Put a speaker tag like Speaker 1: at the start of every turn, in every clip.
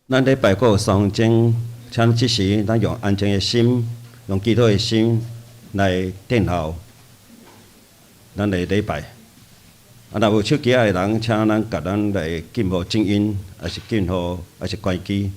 Speaker 1: 咱礼拜过双钟，请即时咱用安静的心，用祈祷的心来等候咱的礼拜。若有手机的人，请咱甲咱来禁号静音，还是禁号，还是关机。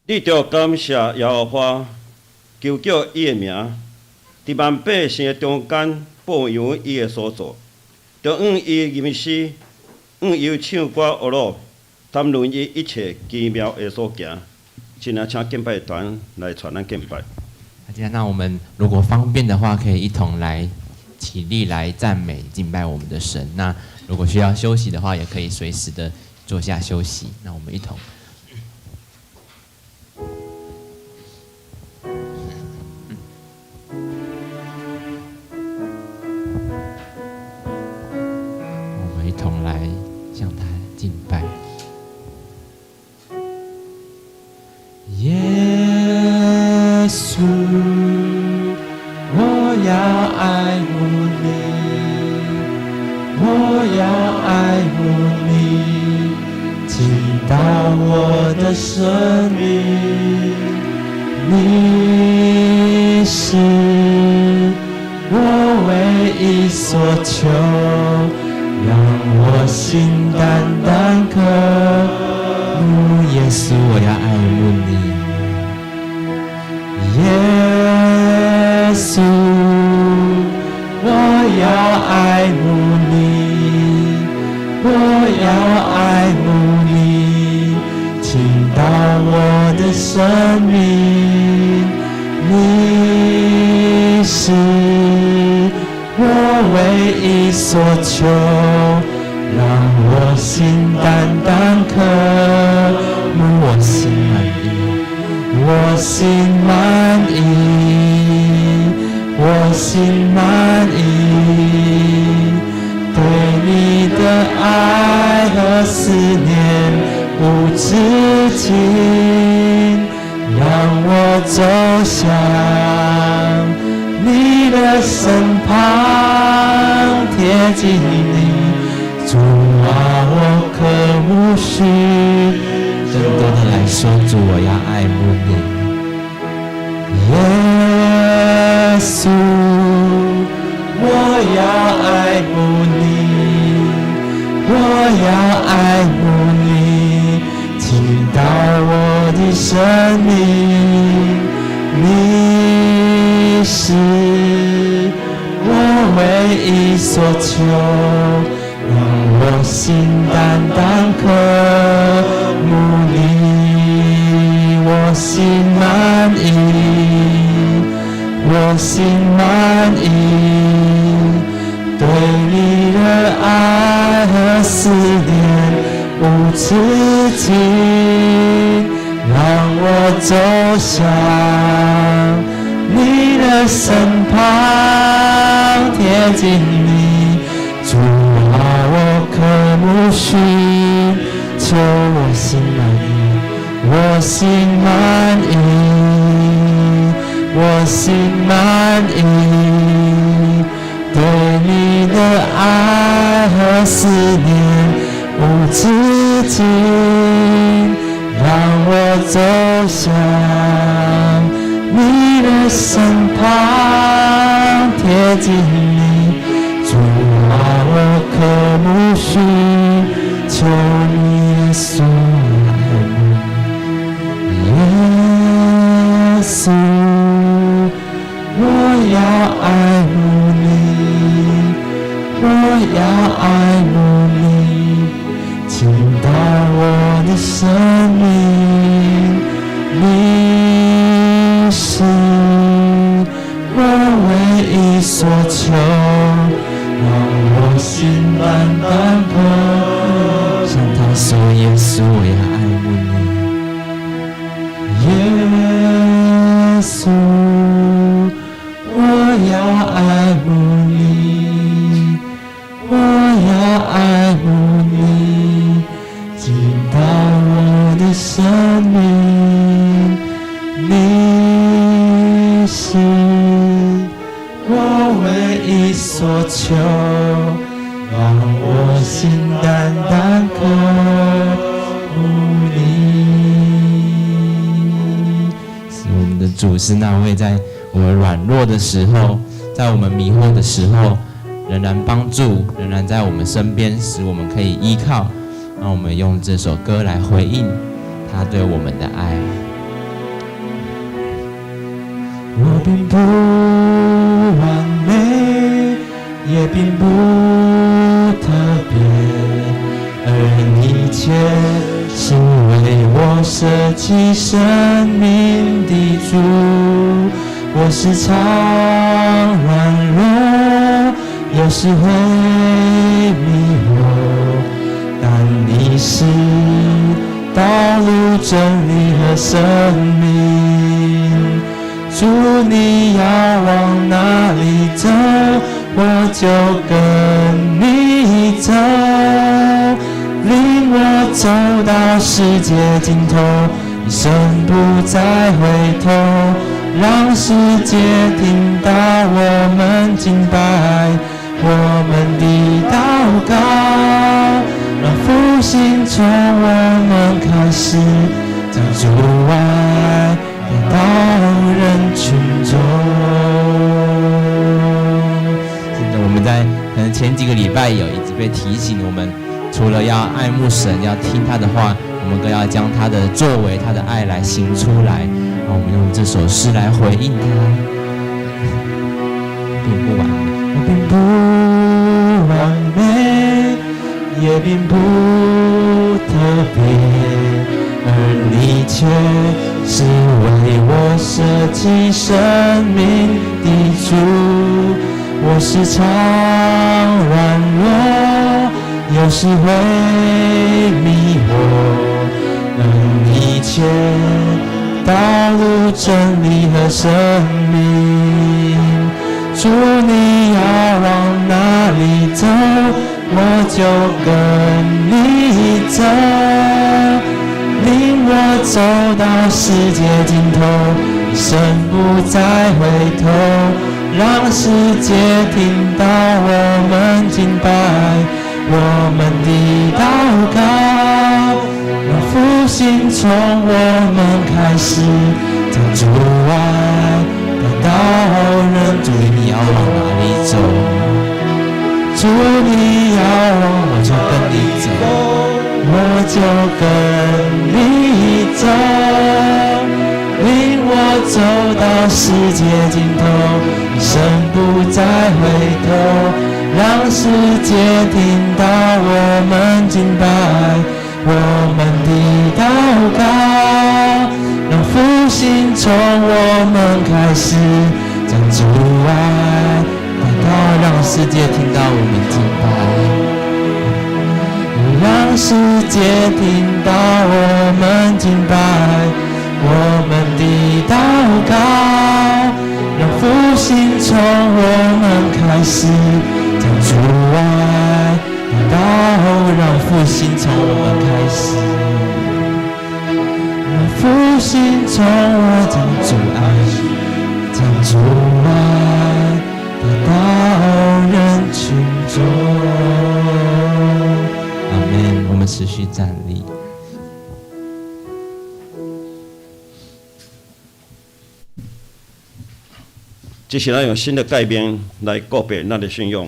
Speaker 1: 你着感谢耶和华，求叫伊的名，伫万百姓的中间保养伊的所做，着用伊吟诗，用伊唱歌学乐，谈论伊一切奇妙的所行。现在请敬拜团来传咱敬拜。
Speaker 2: 那我们如果方便的话，可以一同来起立来赞美敬拜我们的神。那如果需要休息的话，也可以随时的坐下休息。那我们一同。
Speaker 3: 近，让我走向你的身旁，贴近你，主啊，我渴慕需，
Speaker 2: 更多的来说，主，我要爱慕你。
Speaker 3: 耶稣，我要爱慕你，我要爱慕你，倾倒我的生命，你是我唯一所求，让我心单单渴慕你，我心满意，我心满意，对你的爱和思念无止境，让我走向你的身旁，贴近你，主啊，我渴慕需，求我心满意，我心满意，我心满意，对你的爱和思念无止境，让我走向你的身旁，贴近你，主啊，我渴慕需，求你所爱慕，耶稣，我要爱慕你，我要爱慕你，倾倒我的生命，你是我唯一所求，让我心单单渴，
Speaker 2: 向他说，耶稣，我要爱慕你。
Speaker 3: 耶稣，我要爱慕你，我要爱慕你，倾倒我的生命，你是我唯一所求，让我心单单渴慕你。
Speaker 2: 我们的主是那位在我们软弱的时候，在我们迷惑的时候，仍然帮助，仍然在我们身边，使我们可以依靠。让我们用这首歌来回应他对我们的爱。
Speaker 3: 我并不完美，也并不特别，而你却是为我舍弃生命的主。我时常软弱，有时会迷惑，但你是道路、真理和生命。主，你要往哪里走，我就跟你走，领我走到世界尽头，一生不再回头，让世界听到我们敬拜，我们的祷告，让复兴从我们开始，将主爱带到人群中。
Speaker 2: 现在我们在可能前几个礼拜有一直被提醒，我们除了要爱慕神，要听他的话，我们更要将他的作为、他的爱来行出来。让我们用这首诗来回应他，并不完美，
Speaker 3: 我并不完美，也并不特别，而你却是为我舍弃生命的主。我时常软弱，有时会迷惑，而你却道路、真理和生命。主，你要往哪里走，我就跟你走，领我走到世界尽头，一生不再回头，让世界听到我们敬拜，我们的祷告，让复兴从我们开始，将主爱带到人。主你要往哪里走？主你要往，我就跟你走，我就跟你走，领我走到世界尽头，一生不再回头，让世界听到我们敬拜，我们的祷告，让复兴从我们开始，将主爱带到，让世界听到我们敬拜。让世界听到我们敬拜，我们的祷告，让复兴从我们开始，将主爱带到，让复兴从我们开始，让复兴从我将主爱，将主爱带到人群中。阿们。我们持续站立。
Speaker 1: 这是咱用新的改变来告别咱的信仰。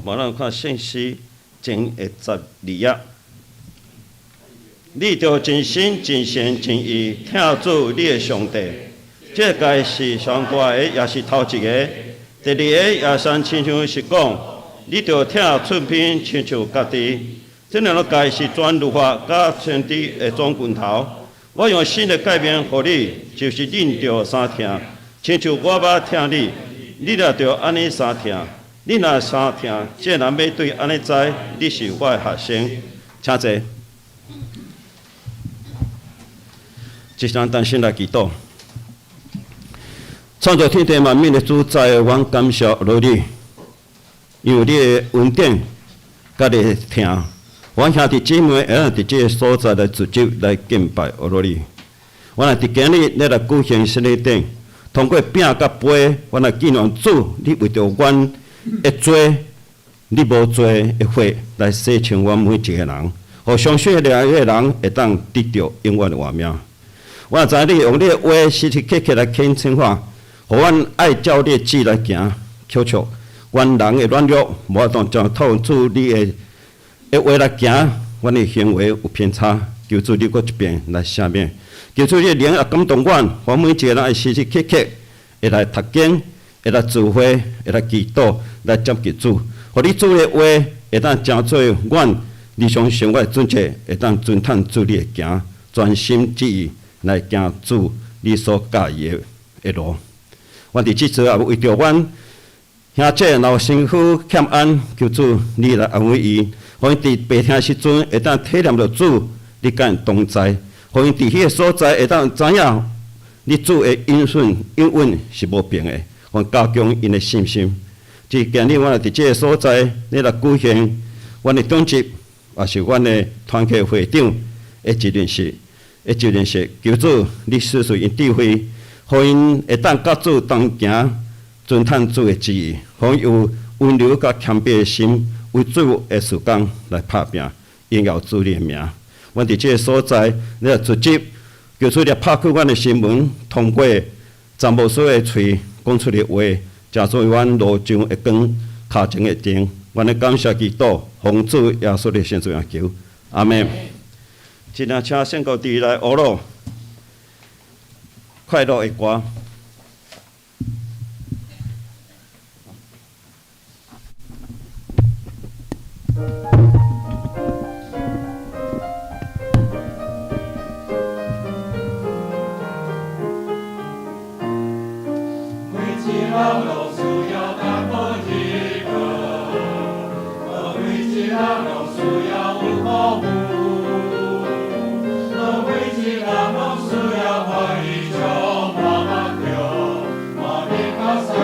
Speaker 1: 马上看信息前12页。你着真心、真善、真意听主你的上帝，这该是上大个，也是头一个。第二个也算亲像是讲，你着听出篇亲像家己。这两个该是全律法甲先知的总拳头。我用新的改变予你，就是恁着三听，亲像我捌听你，你若着安尼三听，你若三听，这人要对安尼知，你是我的学生。请坐。一声单身来祈祷，创造天地万物的主宰，阮感谢落你，因为你的恩典，甲你的听，阮兄弟姊妹会当伫这个所在来自救来敬拜落你。阮来伫今日来举行新的典，通过饼甲杯，阮来纪念主，你为着阮的罪，你无罪的血来洗清阮每一个人，互相信的人会当得到永远的活命。我知你用你的话时时刻刻来恳请我，互阮爱照你的旨来行，求求阮人的软弱，无法当将透主你的话来行，阮的行为有偏差，求主你搁一遍来赦免，求主你的灵也感动阮，互每一个人会时时刻刻会来读经，会来聚会，会来祈祷，来接近主，互你主的话会当成做阮日常生活的准则，会当遵探主你的行，专心致意。来行主你所教义的路，阮伫即阵也为着阮兄姐老辛苦欠安，求主你来安慰伊，互因伫白天时阵会当体谅着主，你甲因同在，互因伫迄个所在会当知影你主的应允是无变的，互加强因的信心。即今日阮伫即个所在，你来举行阮的总集，也是阮的团契会长的一件事。一件事，求主你赐予因智慧，互因会当甲主同行，遵探主的旨意，互因有温柔甲谦卑的心，为主的事工来拍拼，荣耀主你的名。阮伫即个所在，你来直接求主你拍开阮的心门，通过查某所的嘴讲出的话，成做阮路上的光，脚前的灯。阮的感谢祈祷，奉主耶稣的圣名求，阿门。今仔请圣高弟来学咯，快乐的歌。
Speaker 4: Nossa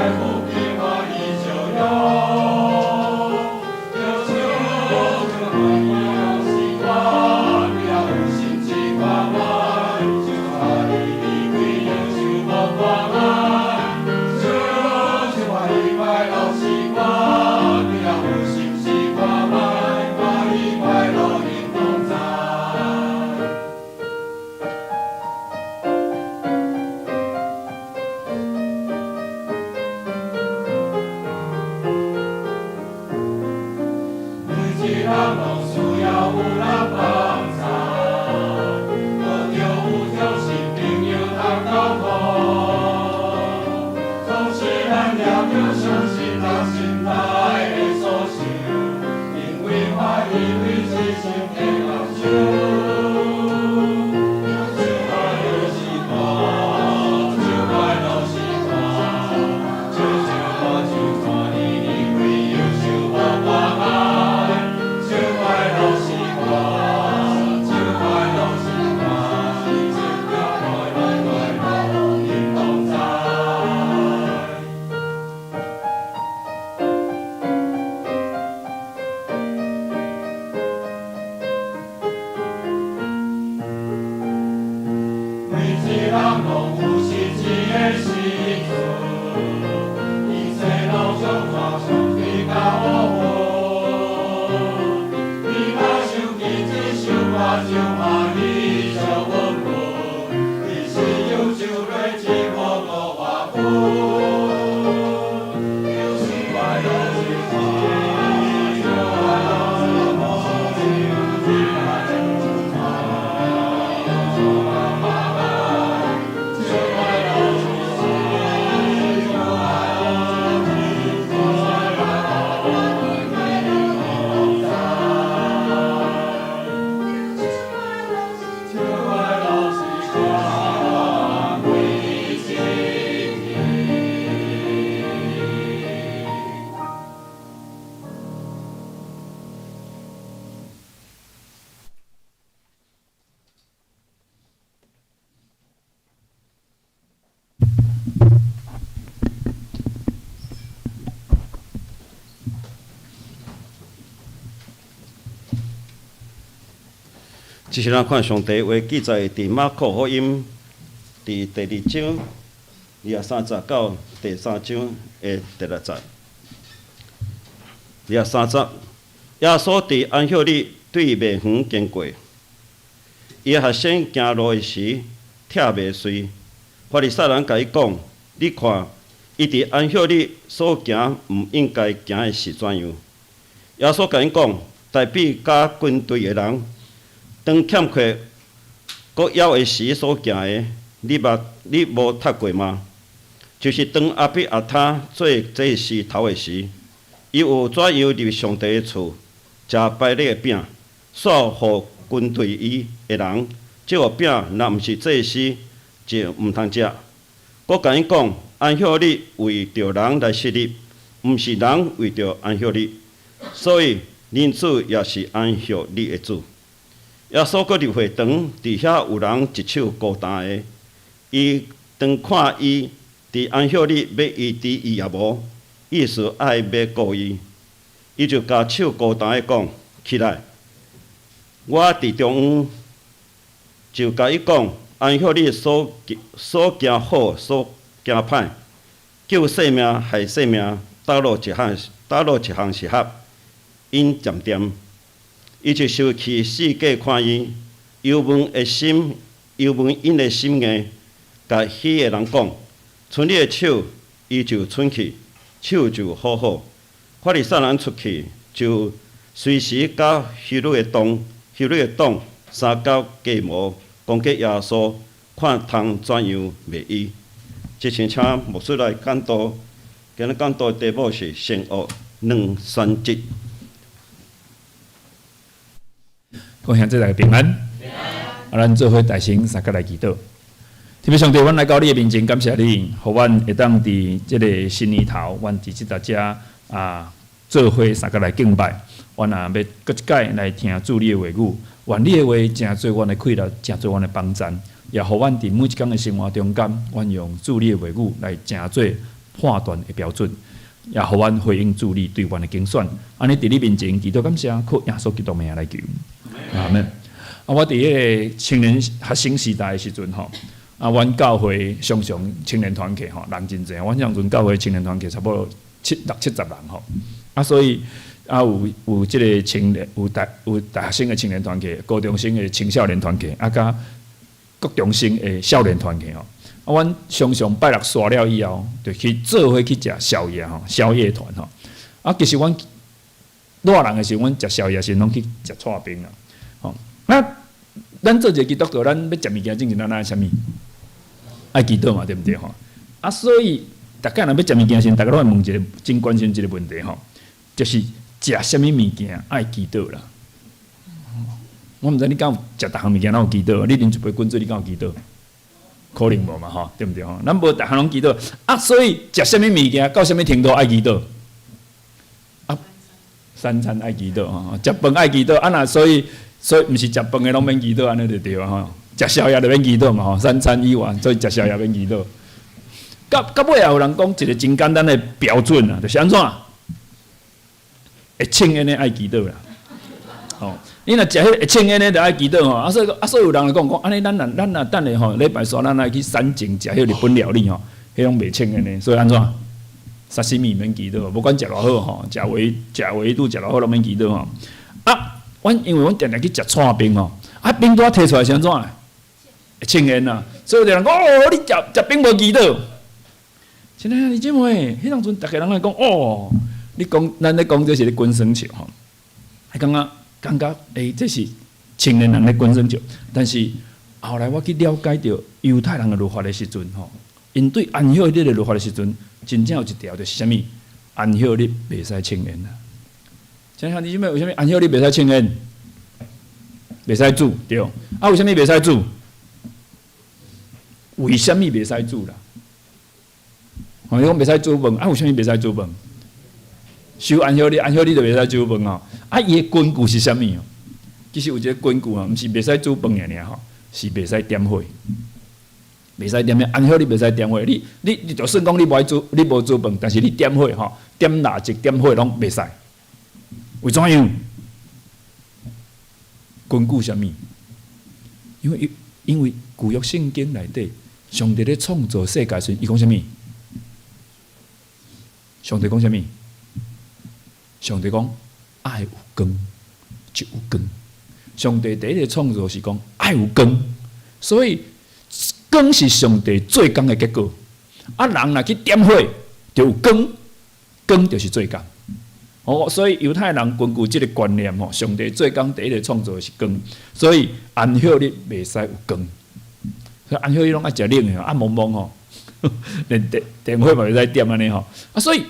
Speaker 1: 即是咱看上帝话记载伫马可福音伫第2章23节到第3章的第6节。23节，耶稣伫安息日对麦园经过，伊学生行路的时，拆麦穗。法利赛人甲伊讲：“你看，伊伫安息日所行毋应该行的是怎样？”耶稣甲因讲：“代表甲军队的人。”当欠缺国要的时所行的，你无读过吗？就是当阿比阿他做这事头的时，伊有怎样入上帝的厝，食拜礼的饼，煞互军队伊的人，这个饼若毋是这时，就毋通食。我甲因讲，安息日为着人来设立，毋是人为着安息日，所以人子也是安息日的主。耶稣搁入会堂，伫遐有人一手孤单的，伊当看伊伫安息日要医治伊也无，意思爱要顾伊，伊就甲手孤单的讲：“起来，我伫中央。”就甲伊讲：“安息日所行好，所行歹，救性命害性命，倒落一项是合，因渐渐。”伊就收起世界看伊，忧闷因的心硬，甲迄个人讲：“伸你的手，伊就伸去，手就好好。”法利赛人出去，就随时甲希律的党相交计谋，攻击耶稣，看通怎样灭伊。即请牧师来讲道，今日讲道题目是善恶两选择。
Speaker 4: 共享这个平安，咱做伙大声三个来祈祷。特别上帝，阮来到你的面前，感谢你，互阮会当伫即个新年头，阮伫即搭遮做伙三个来敬拜。阮也要搁一届来听主你的话语，愿你的话真做阮的快乐，真做阮的帮助，也互阮伫每一天的生活中间，阮用主你的话语来真做判断的标准，也互阮回应主你对阮的拣选。安尼伫你面前祈祷感谢，靠耶稣基督名来求。阿门。我伫迄个青年学生时代的时阵吼，阮教会常常青年团契吼，人真侪。阮迄阵教会青年团契差不多60-70人吼，所以有即个青年有大学生的青年团契，高中生的青少年团契，甲国中生的少年团契吼。阮常常拜六煞了以后，就去做伙去食宵夜吼，宵夜团吼。其实阮热人的时候，阮食宵夜时拢去食串冰啦。吼，那咱做一个基督徒，咱要食物件，正咱爱啥物？爱祈祷嘛，对不对吼？所以大家若要食物件时，大家拢会问一个真关心一个问题吼，就是食啥物物件爱祈祷啦。我毋知你敢有食逐项物件，哪有祈祷？你啉一杯滚水，你敢有祈祷？可能无嘛吼，对毋对吼？咱无逐项拢祈祷啊，所以食啥物物件到啥物程度爱祈祷？啊，三餐爱祈祷吼，食饭爱祈祷啊，那所以毋是食饭的拢免祈祷，安尼就对啊吼。食宵夜就免祈祷嘛吼，三餐以外，所以食宵夜免祈祷。到尾也有人讲一个真简单的标准啊，就是安怎？会称烟的爱祈祷啦。哦，你若食迄会称烟的就爱祈祷吼，啊所以有人就讲安尼，咱若等下吼礼拜三咱来去山景食迄日本料理吼，迄种袂称烟的，所以安怎？沙西米免祈祷，无管食偌好吼，食维度食偌好拢免祈祷吼。啊，因为阮定定去食串冰吼，啊冰拄摕出来是安怎？会称烟啦，所以有人讲哦，你食冰无祈祷。亲爱的姊妹，迄当阵逐个人来讲哦，你讲咱咧讲这是咧滚生笑吼，还感觉这是青年人咧滚生笑，但是后来我去了解到犹太人的律法的时阵吼，因对安息日的律法的时阵，真正有一条就是啥物？安息日袂使称烟啦。亲爱的姊妹，为什么安息日袂使称烟？袂使煮对，啊为什么袂使煮？为什么袂使煮啦？你讲袂使煮饭，啊为什么袂使煮饭？守安息日就袂使煮饭吼。啊，伊的根据是啥物？其实有一个根据吼，毋是袂使煮饭尔吼，是袂使点火。袂使点火，安息日袂使点火。你就算讲你无煮饭，但是你点火吼，点蜡烛、点火拢袂使。为怎样？根据啥物？因为旧约圣经内底，上帝咧创造世界时，伊讲啥物？上帝讲啥物？上帝讲爱有光就有光。上帝第一个创造是讲爱有光，所以光是上帝做工的结果。啊，人若去点火，就有光，光就是做工。哦，所以犹太人根据这个观念吼，上帝做工第一个创造的是光，所以安息日袂使有光。所以安息日拢爱食冷的，暗蒙蒙吼，连电火嘛袂使点安尼吼。啊，所以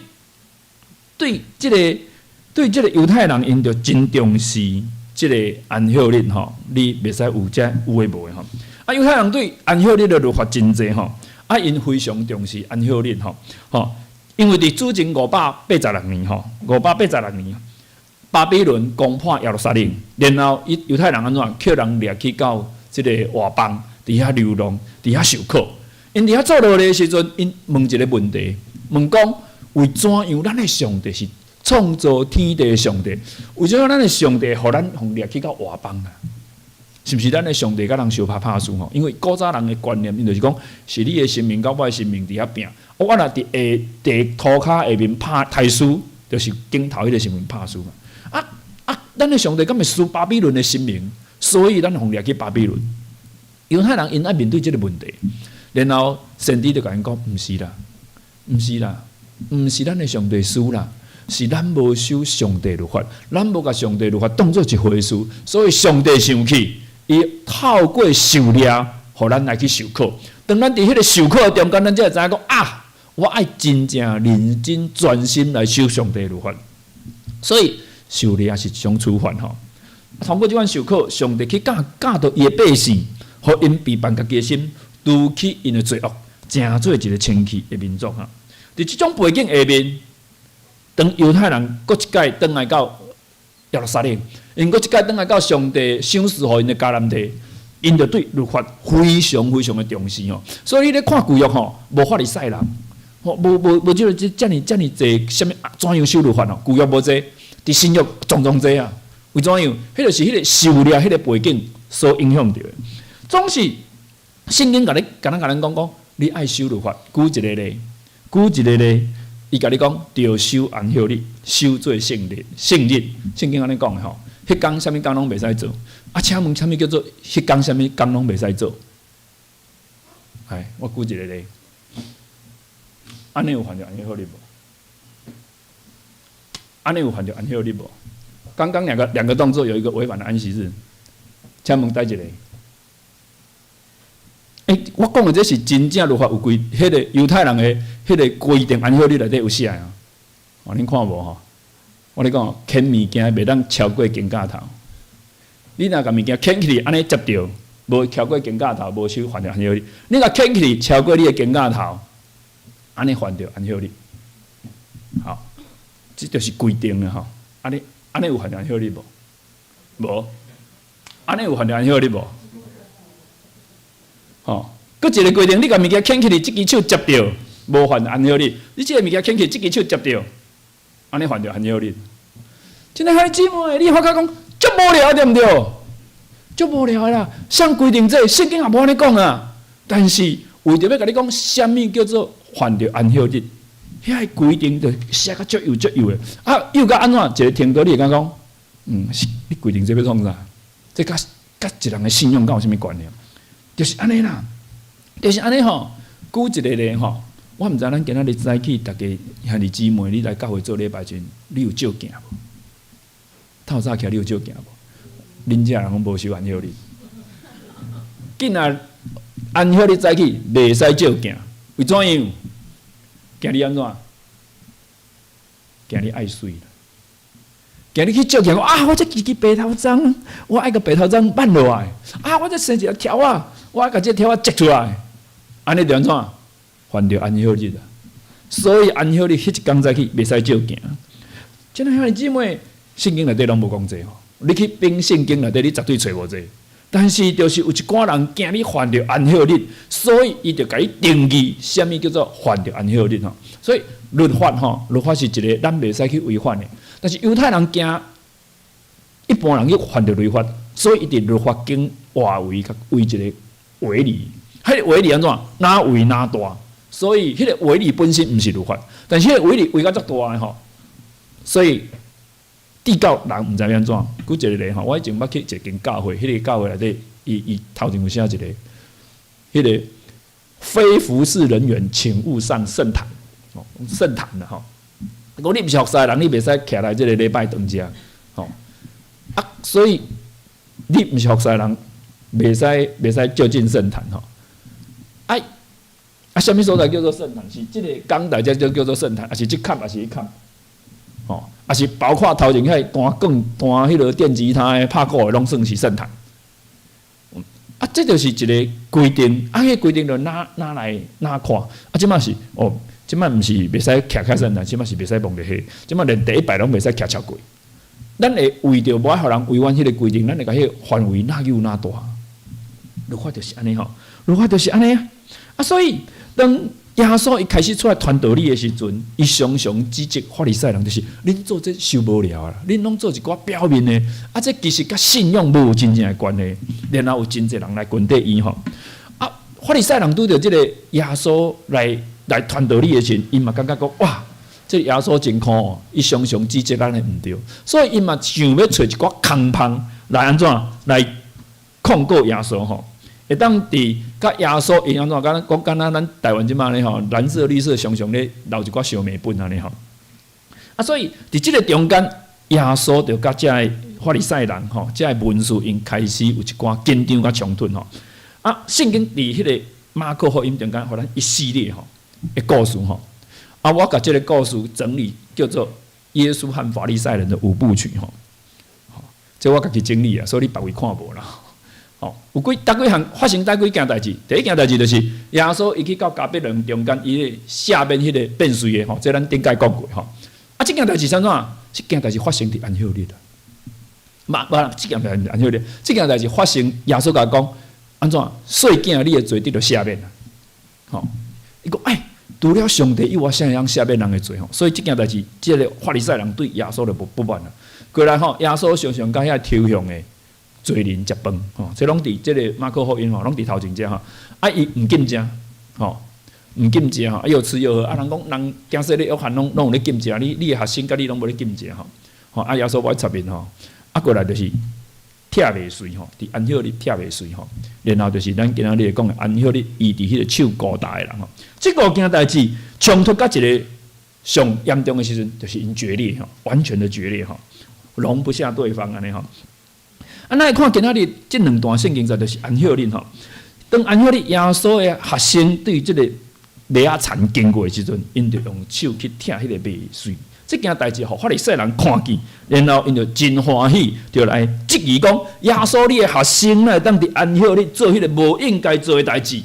Speaker 4: 对这个犹太人，因就真重视这个安息日吼，你袂使有这有诶无诶吼。啊，犹太人对安息日的律法真济吼，啊，因非常重视安息日吼，因为伫主前586年吼，586年，巴比伦攻破耶路撒冷，然后犹太人安怎叫人掠去到即个外邦，伫遐流浪，伫遐受苦。因伫遐做落来的时阵，因问一个问题，问讲为怎样咱的上帝是创造天地的上帝？为怎样咱的上帝互咱掠去到外邦啊？是毋是咱的上帝甲人相拍输吼？因为古早人的观念，因就是讲是你的生命甲我的生命伫遐拼。我若伫地涂骹下面拍输，就是顶头迄个生命拍输嘛。咱的上帝敢会输巴比伦的生命？所以咱互掠去巴比伦。犹太人因爱面对这个问题，然后先知就甲因讲：毋是啦，毋是咱的上帝输啦。是咱无守上帝律法，咱无甲上帝律法当作一回事，所以上帝生气，伊透过受掠，互咱来去受苦。当咱伫迄个受苦的中间，咱才会知影讲啊，我爱真正认真专心来守上帝律法。所以受掠是一种处罚吼。通过这款受苦，上帝去教导伊的百姓，互因避办家己的心，除去因的罪恶，成做一个清气的民族哈。伫这种背景下面。当犹太人搁一届转来到耶路撒冷，因搁一届转来到上帝赏赐互因的迦南地，因就对律法非常非常的重视哦。所以你咧看旧约吼，无法利赛人，吼无即个遮尔济什么怎样守律法哦？旧约无济，伫新约种济啊。为怎样？迄就是迄个受掠迄个背景所影响着的。总是圣经甲咱讲，你爱守律法，举一个例。伊甲你讲，着守安息日，守做圣日。圣经安尼讲的吼，迄工啥物工拢袂使做。啊，请问啥物叫做迄工啥物工拢袂使做？我举一个例，安尼有犯着安息日无？安尼有犯着安息日无？刚刚两个动作有一个违反了安息日，请问第一个，我讲的这是真正律法有规，迄个犹太人的迄个规定安息日内底有写啊。哦，恁看无吼？我咧讲，捡物件袂当超过肩胛头。你若甲物件捡起安尼接着，无超过肩胛头，无守犯着安息日。你若捡起超过你的肩胛头，安尼犯着安息日。好，这就是规定的吼。安尼有犯着安息日无？无。安尼有犯着安息日无？吼，佫一个规定，你甲物件捡起即只手接着，无犯安息日。你即个物件捡起即只手接着，安尼犯着安息日。真诶，兄弟姊妹，你发觉讲足无聊对毋对？足无聊啦！像规定这圣经也无安尼讲啊。但是为着要甲你讲，啥物叫做犯着安息日？遐个规定就写甲足有的。啊，又甲安怎？一个听到你会讲讲，你规定这要创啥？这甲一人的信用敢有啥物关系？就是安尼啦，就是安尼吼。举一个例吼，我毋知咱今仔日早起，逐家兄弟姊妹，你来教会做礼拜前，你有照镜无？透早起你有照镜无？恁遮人拢无守安息日，今仔安息日早起袂使照镜，为怎样？惊你安怎？惊你爱水啦！惊你去照镜啊！我这支白头鬃，我爱个白头鬃挽落来啊！我这生一条条啊，我爱甲这条啊摘出来，安尼就安怎？犯着安息日啊！所以安息日迄一天早起袂使照镜。真诶兄弟姊妹，圣经内底拢无讲这吼。你去拼圣经内底，你绝对找无这。但是就是有一寡人惊你犯着安息日，所以伊就甲伊定义啥物叫做犯着安息日吼。所以律法吼，律法是一个咱袂使去违反的。但是犹太人惊一般人去犯着律法，所以一定律法经外围甲围一个围篱。迄个围篱安怎？哪围哪大。所以迄个围篱本身毋是律法，但是迄个围篱围甲足大的吼。所以地教人毋知要安怎。举一个例吼，我以前捌去一间教会，迄个教会内底，伊头前有写一个，迄个非服侍人员请勿上圣坛，哦，圣坛的吼。讲你毋是服侍人，你袂使徛来即个礼拜堂遮，吼。啊，所以你毋是服侍人，袂使就近圣坛吼。啥物所在叫做圣坛？是即个讲台才叫做圣坛，还是即坎，还是迄坎？哦，也是包括头前遐弹迄落电吉他的、拍鼓的，拢算是圣坛。啊，这就是一个规定，啊，迄个规定就哪来哪看。啊，即摆是哦，即摆毋是袂使徛圣坛，即摆是袂使望着迄，即摆连第一排拢袂使徛超过。咱会为着无爱互人违反迄个规定，咱会甲迄个范围哪有哪大。律法就是安尼吼，律法就是安尼啊。啊，所以当耶稣一开始出来传道理的时阵，伊常常指责法利赛人，就是恁做这受无聊啦，恁拢做一寡表面的，啊，这其实甲信仰无真正的关系。然后有真侪人来跟缀伊吼，啊，法利赛人拄着即个耶稣来传道理的时阵，伊嘛感觉讲哇，这耶稣真酷哦，伊常常指责咱的毋对，所以伊嘛想要找一寡空芳来安怎来控告耶稣吼。会当伫甲耶稣会安怎？敢若咱台湾即马咧吼，蓝色、绿色常常咧留一寡小美本安尼吼。啊，所以伫即个中间，耶稣就甲遮个法利赛人吼，遮个文士因开始有一寡紧张甲冲突吼。啊，圣经伫迄个马可福音中间，互咱一系列吼的故事吼。啊，我甲即个故事整理叫做耶稣和法利赛人的五部曲吼。这我家己整理啊，所以你别位看无啦。哦，有几项发生几件代志。第一件代志就是耶稣伊去到加百农中间，伊下面迄个变水的吼，这咱顶届讲过吼。啊，这件代志是安怎？这件代志发生伫安息日啦。嘛，这件代志安息日，这件代志发生，耶稣甲讲安怎？细囝你的罪得到下面啦。吼，伊讲除了上帝以外，谁人下面人的罪吼？所以这件代志，这个法利赛人对耶稣就不满啦。过来吼，耶稣常常甲遐抽象的。罪人食饭，吼，这拢伫即个马可福音吼，拢伫头前遮吼。啊，伊毋禁食，吼，毋禁食吼，啊又吃又喝。啊，人讲人惊说咧约翰拢有咧禁食，你的学生甲你拢无咧禁食吼。吼，啊耶稣无插面吼，啊过来就是拆袂碎吼，伫安息日拆袂碎吼。然后就是咱今仔日讲的安息日，伊伫迄个手高大的人吼。即5件代志冲突甲一个上严重的时阵，就是因决裂吼，完全的决裂吼，容不下对方安尼吼。啊，咱看今仔日即2段圣经，就是安息日吼。当安息日耶稣的学生对即个麦仔田经过的时阵，因就用手去舔迄个麦穗。这件代志，互法利赛人看见，然后因就真欢喜，就来质疑讲：耶稣，你的学生来当伫安息日做迄个无应该做的代志。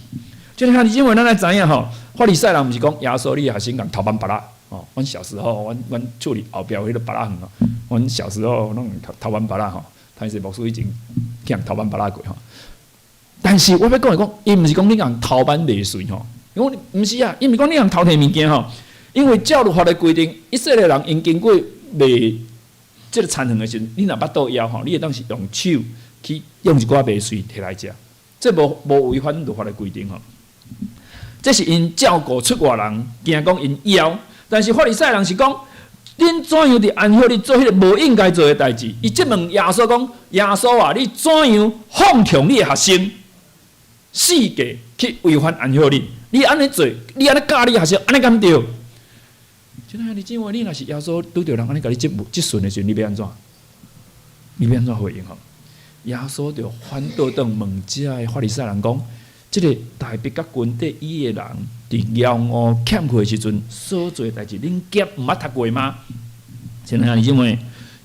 Speaker 4: 就像因为咱来知影吼，法利赛人毋是讲耶稣，你的学生共偷班拔拉哦。阮小时候，阮厝里后壁有迄个拔拉园哦。阮小时候拢偷班拔拉吼，但是牧师已经去人偷班拔拉过吼。但是我要讲的讲，伊毋是讲你共偷班麦穗吼，因为毋是啊，伊毋是讲你共偷摕物件吼。因为照律法的规定，以色列人因经过卖即个田园的时阵，你若巴肚枵吼，你会当是用手去用一寡麦穗摕来食，这无违反律法的规定吼。这是因照顾出外人，惊讲因枵，但是法利赛人是讲，恁怎样伫安息日做迄个无应该做的代志？伊质问耶稣讲：耶稣啊，你怎样放纵你的学生，世界去违反安息日？你安尼做，你安尼教你学生，安尼敢对？像你姊妹，你若是耶稣拄着人安尼甲你质询的时阵，你要安怎？你要安怎回应吼？耶稣就反倒转问遮个法利赛人讲：即个大逼甲军队伊的人，伫骄傲欠缺的时阵所做代志，恁劫毋捌读过吗？像你姊妹，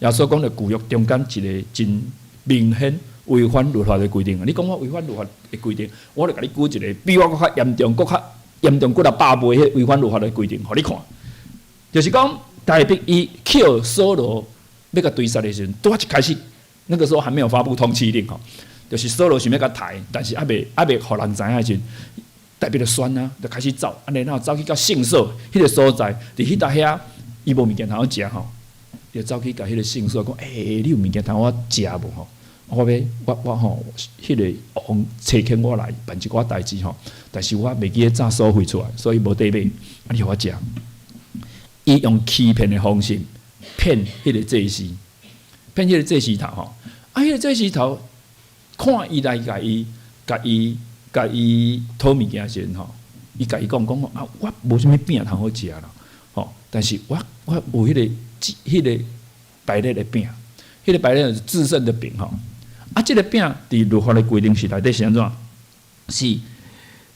Speaker 4: 耶稣讲着旧约中间一个真明显违反律法的规定。你讲我违反律法的规定，我就甲你举一个比我搁较严重、搁较严重、搁了100倍迄违反律法的规定，互你看。就是讲，大逼伊扣扫罗要甲追杀的时阵，拄一开始，那个时候还没有发布通缉令吼，就是扫罗想要甲抬，但是还未互人知影的时阵，大逼就选啊，就开始走，然后走去到圣所迄个所在，伫迄搭遐，伊无物件通好食吼，就走去甲迄个圣所讲：你有物件通我食无吼？我吼，迄个王找请我来办一寡代志吼，但是我袂记得trả所费出来，所以无得买，你互我食。伊用欺骗的方式骗迄个祭司，骗迄个祭司头吼。迄个祭司头看伊来甲伊讨物件时吼，伊甲伊讲啊，我无啥物饼通好食啦，吼。但是我有迄个白日的饼，迄个白日是至圣的饼吼。即个饼伫律法的规定是内底是安怎？是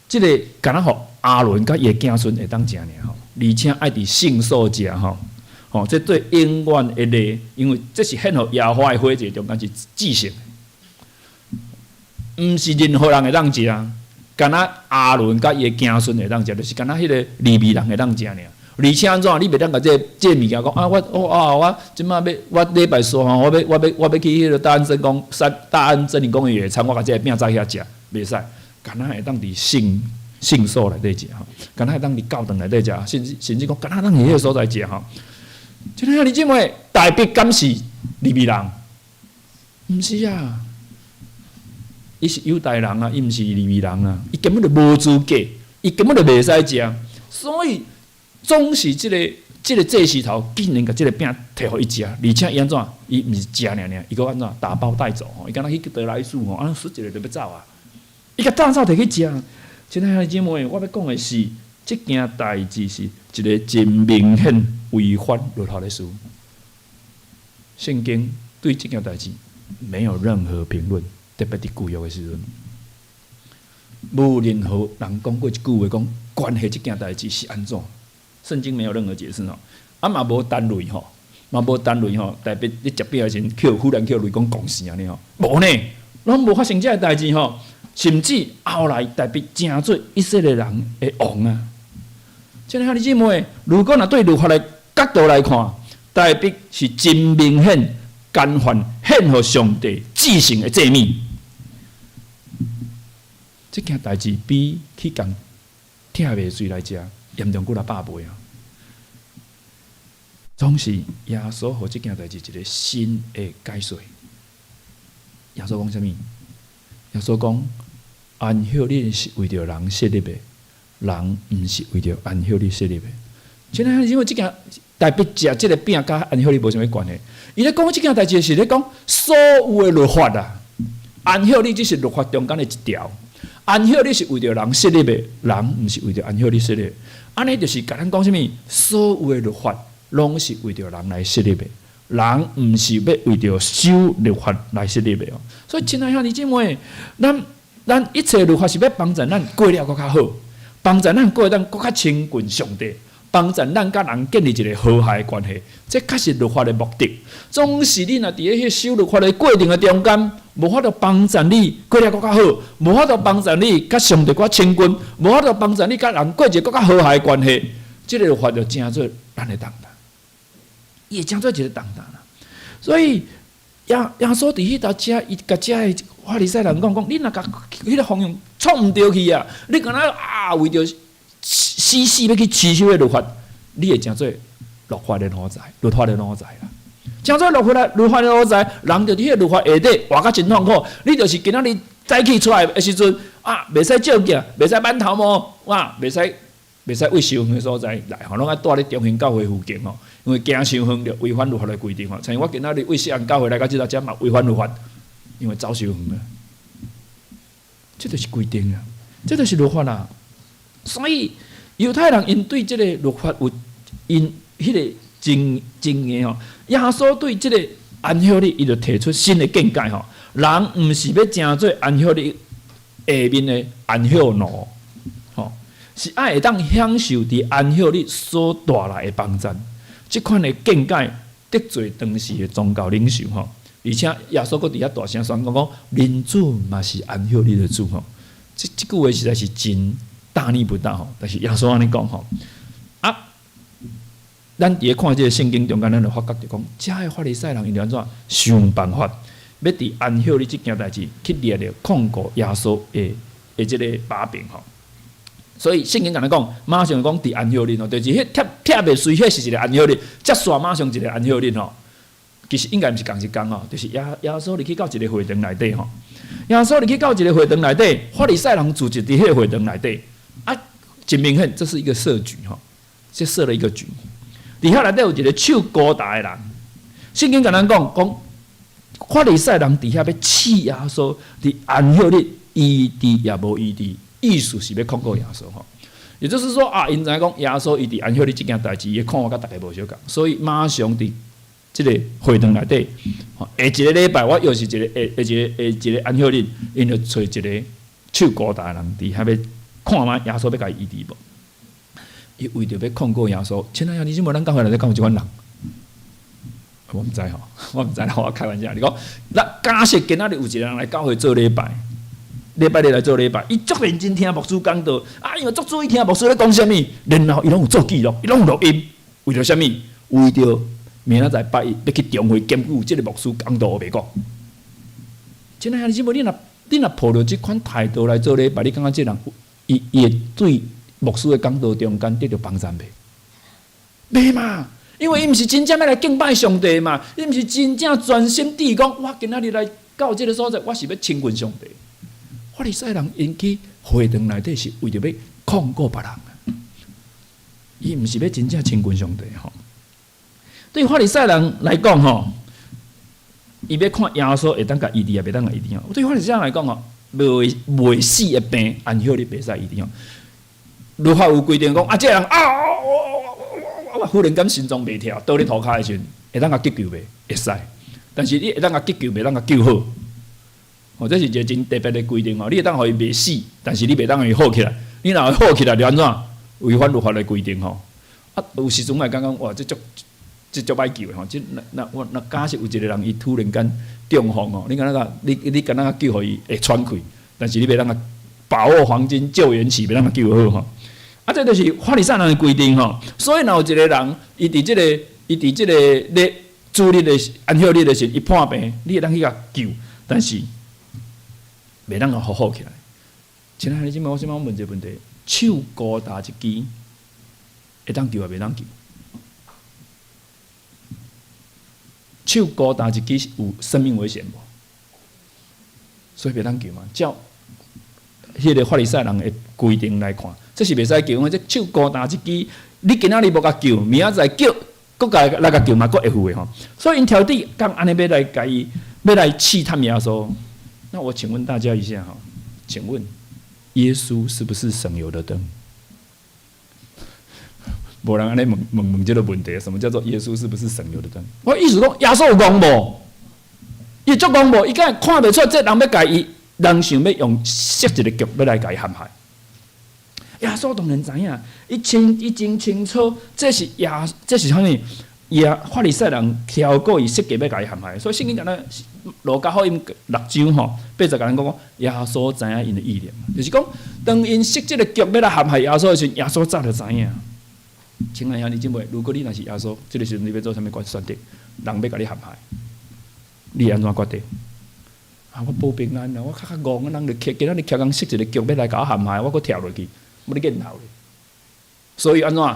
Speaker 4: 即个敢若互亚伦甲伊的子孙会当食尔吼。而且爱伫圣所食吼，这对永远的例，因为这是献互耶和华的火祭中间是至圣，毋是任何人会当食，敢若亚伦甲伊的子孙会当食，就是敢若迄个利未人会当食尔。而且安怎？你袂当甲这物件讲啊，我即摆我礼拜三吼，我要去迄个大安真理公园野餐，我甲这饼在遐食，袂使，敢若会当伫圣所内底食吼，敢若会当伫教堂内底食，甚至讲敢若当伫迄个所在食吼。即个你姊妹大逼敢是利未人？毋是啊，伊是犹太人啊，伊毋是利未人啊，伊根本就无资格，伊根本就袂使食，所以总是即个祭司头竟然甲即个饼摕互伊食，而且伊安怎？伊毋是食尔，伊搁安怎打包带走吼？伊敢若去得来速吼，输一个就要走啊！伊甲大走摕去食。亲爱的姊妹，我要讲的是，这件代志是一个真明显违反律法的事。圣经对这件代志没有任何评论，特别伫旧约的时阵，无任何人讲过一句话讲关系这件代志是安怎。圣经没有任何解释吼，嘛无单类吼，代表你食饼的时阵，忽然雷讲讲事安尼吼，无呢，拢无发生这个代志吼。甚至后来大逼成做以色列人的王啊！亲爱的姊妹，如果若对律法的角度来看，大逼是真明显干犯献予上帝至圣的祭物。这件代志比去共拆麦穗来食严重过了100倍啊！总是耶稣予这件代志一个新的解说。耶稣讲啥物？耶稣讲。安息日是为着人设立的，人毋是为着安息日设立的。现在因为这件代表食这个饼，甲安息日无啥物关系。伊咧讲这件代志是咧讲所有的律法啊，安息日只是律法中间的一条。安息日是为着人设立的，人毋是为着安息日设立的。安尼就是甲咱讲啥物？所有的律法拢是为着人来设立的，人毋是要为着守律法来设立的哦。所以亲爱的弟兄姊妹，咱咱一切律法是要帮助咱过了更较好，帮助咱过咱更较亲近上帝，帮助咱甲人建立一个和諧的关系。这确实律法的目的。总是你若伫咧迄守律法的过程的中间，无法度帮助你过了更较好，无法度帮助你甲上帝更亲近，无法度帮助你甲人过一个更较和諧的关系。这个律法就成做咱的重担，伊会成做一个重担啦。所以耶稣伫迄搭遮，伊甲遮的法利赛人讲，你若甲迄个方向创毋对去啊，你敢若为着死要去持守的律法，你会成做律法的奴才，律法的奴才啦。成做律法的奴才，人就伫迄个律法下底活甲真痛苦。你就是今仔日早起出来的时阵袂使照镜，袂使挽头毛，袂使为伤远的所在来，拢爱住咧中心教会附近吼。因为行伤远就违反律法的规定吼。像我今仔日为西安教会来到即搭遮嘛违反律法，因为走伤远啊。这就是规定啊，这就是律法啦。所以犹太人因对即个律法有因迄个经验吼。耶稣对即个安息日，伊就提出新的见解吼。人毋是要成做安息日下面的安息奴，吼，是爱会当享受伫安息日所带来的帮助。即款的见解得罪当时的宗教领袖吼，而且耶稣搁伫遐大声宣讲，恁主嘛是安息日的主吼。即句话实在是真大逆不道吼。但是耶稣安尼讲吼，咱伫咧看即个圣经中间，咱就发觉着讲，遮个法利赛人因安怎想办法，要伫安息日即件代志去掠着控告耶稣的即个把柄吼。所以圣经甲咱讲，马上讲伫安息日吼，就是迄贴袂随，迄是一个安息日，接续马上一个安息日吼。其实应该毋是同一天吼，就是耶稣入去到一个会堂内底吼。耶稣入去到一个会堂内底，法利赛人聚集伫迄个会堂内底，真明显这是一个设局吼，这设了一个局。伫遐内底有一个手高大的人，圣经甲咱讲，法利赛人伫遐要刺耶稣，伫安息日医治也无医治，意思是要控告耶稣吼。也就是说因知影讲耶稣伊伫安息日即件代志，伊看法甲大家无相共，所以马上伫即个会堂内底，下一个礼拜我又是一个安息日，因就找一个手高大的人伫遐要看嘛，耶稣要甲伊医治无？伊为着要控告耶稣，亲爱的，你知无？咱教会内底敢有即款人？我毋知吼，我毋知啦，我开玩笑。你讲，假设今仔日有一个人来教会做礼拜日来做礼拜，伊足认真听牧师讲道，因为足注意听牧师咧讲啥物，然后伊拢有做记录，伊拢有录音，为着啥物？为着明仔载拜要去中会检举即个牧师讲道袂讲。亲爱的，你知无？你若抱着即款态度来做礼拜，你感觉即人伊会对牧师的讲道中间得到帮助袂？袂嘛，因为伊毋是真正要来敬拜上帝嘛，伊毋是真正专心地讲，我今仔日来到即个所在，我是要亲近上帝。法利赛人因去会堂内底是为着要控告别人，伊毋是要真正亲近上帝吼。对法利赛人来讲吼，伊要看耶稣会当甲医治，也袂当甲医治。对法利赛人来讲吼，未死的病，安息日袂使医治。律法有规定讲，这人忽然间心脏袂跳，倒咧涂骹的时阵，会当甲急救袂？会使，但是你会当甲急救，袂当甲救好。这是一个真特别的规定哦。你会当互伊袂死，但是你袂当互伊好起来。你若好起来，就安怎违反律法的规定吼？有时阵我感觉哇，这足歹救的吼。若假设有一个人伊突然间中风哦，你敢若你敢若救互伊会喘气，但是你袂当甲把握黄金救援期，袂当甲救好吼。这就是法利赛人的规定吼。所以若有一个人，伊伫即个咧主日的安息日的时，伊破病，你会当去甲救，但是袂当甲好起来。亲爱的姊妹，我想问一个问题：手高大一支，会当救也袂当救？手高大一支有生命危险无？所以袂当救嘛。照迄个法利赛人的规定来看，这是袂使救，因为这手高大一支，你今仔日无甲救，明仔载救，搁来甲救嘛，搁会负的吼。所以因挑剔讲安尼要来甲伊，要来试探耶稣。那我请问大家一下哈，请问耶稣是不是省油的灯？无人安尼问这个问题，什么叫做耶稣是不是省油的灯？我意思讲，耶稣有戆无？伊足戆无？伊敢看袂出这人要甲伊人想要用设一个局要来甲伊陷害。耶稣当然知影，伊真清楚，这是啥物？法利赛人挑过伊设计要甲伊陷害，所以圣经讲咧，路加福音6章吼，80甲咱讲，耶稣知影因的意念，就是讲，当因设这个局要来陷害耶稣的时候，耶稣早就知影。亲爱兄弟姊妹，如果你若是耶稣，这个时阵你要做啥物选择？人要甲你陷害，你安怎决定？我保平安啊！我较戆，人就今仔日巧工设一个局要来甲我陷害，我搁跳落去，要你见头咧。所以安怎？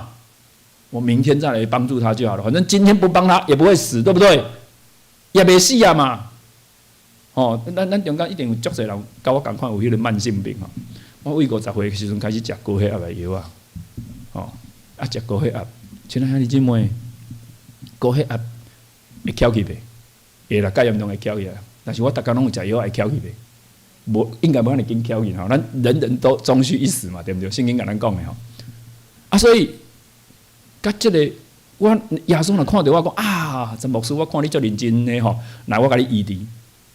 Speaker 4: 我明天再来帮助他就好了，反正今天不帮他也不会死，对不对？也袂死啊嘛。哦，咱中间一定有足侪人甲我共款有迄个慢性病吼。我为50岁的时阵开始食高血压的药啊，哦，食高血压，亲爱兄弟姊妹，高血压会翘起袂？会啦，介严重会翘起来。但是我逐工拢有食药会翘起袂？无，应该无安尼紧翘起吼。咱人人都终须一死嘛，对不对？圣经甲咱讲的吼。啊，所以。甲即个，我耶稣若看到我讲啊，陈牧师，我看你足认真的吼，来我甲你医治。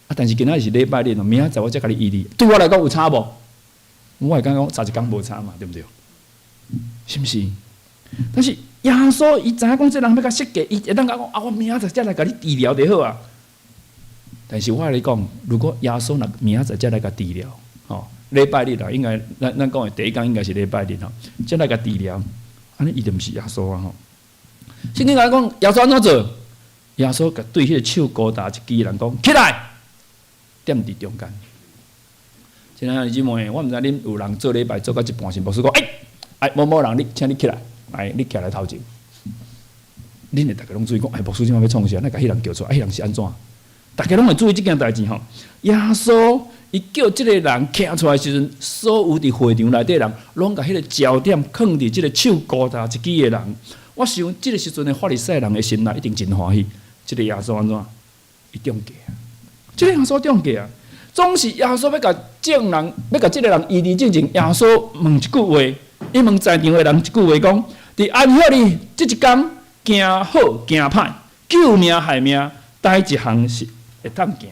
Speaker 4: 啊，但是今仔是礼拜日哦，明仔载我再甲你医治，对我来讲有差无？我会讲差一工无差嘛，对不对？是毋是？但是耶稣伊知影讲，这人要甲设计，伊会当讲啊，我明仔载再来甲你治疗就好啊。但是我来讲，如果耶稣若明仔载再来甲治疗，吼，礼拜日啦，应该咱讲的第一工应该是礼拜日吼，再来甲治疗。安尼伊就毋是耶稣啊吼！圣经甲咱讲，耶稣安怎做？耶稣甲对迄个手高大一支人讲起来，踮伫中间。亲爱的姊妹，我毋知恁有人做礼拜做到一半时，牧师讲，某某人，请你起来，来，你起来头前。恁会逐个拢注意讲，牧师今晚要创啥？咱甲迄人叫出来，迄人是安怎？逐个拢会注意即件代志吼。耶稣伊叫即个人站出来时阵，所有伫会场内底人，拢甲迄个焦点放伫即个手高大一支的人。我想，即个时阵的法利赛人的心内一定真欢喜。即个耶稣安怎？伊中计啊！即个耶稣中计啊！总是耶稣要甲众人，要甲即个人医治正经。耶稣问一句话，伊问在场的人一句话讲：伫安息日即一工，行好行歹，救命害命，第一项是会当行。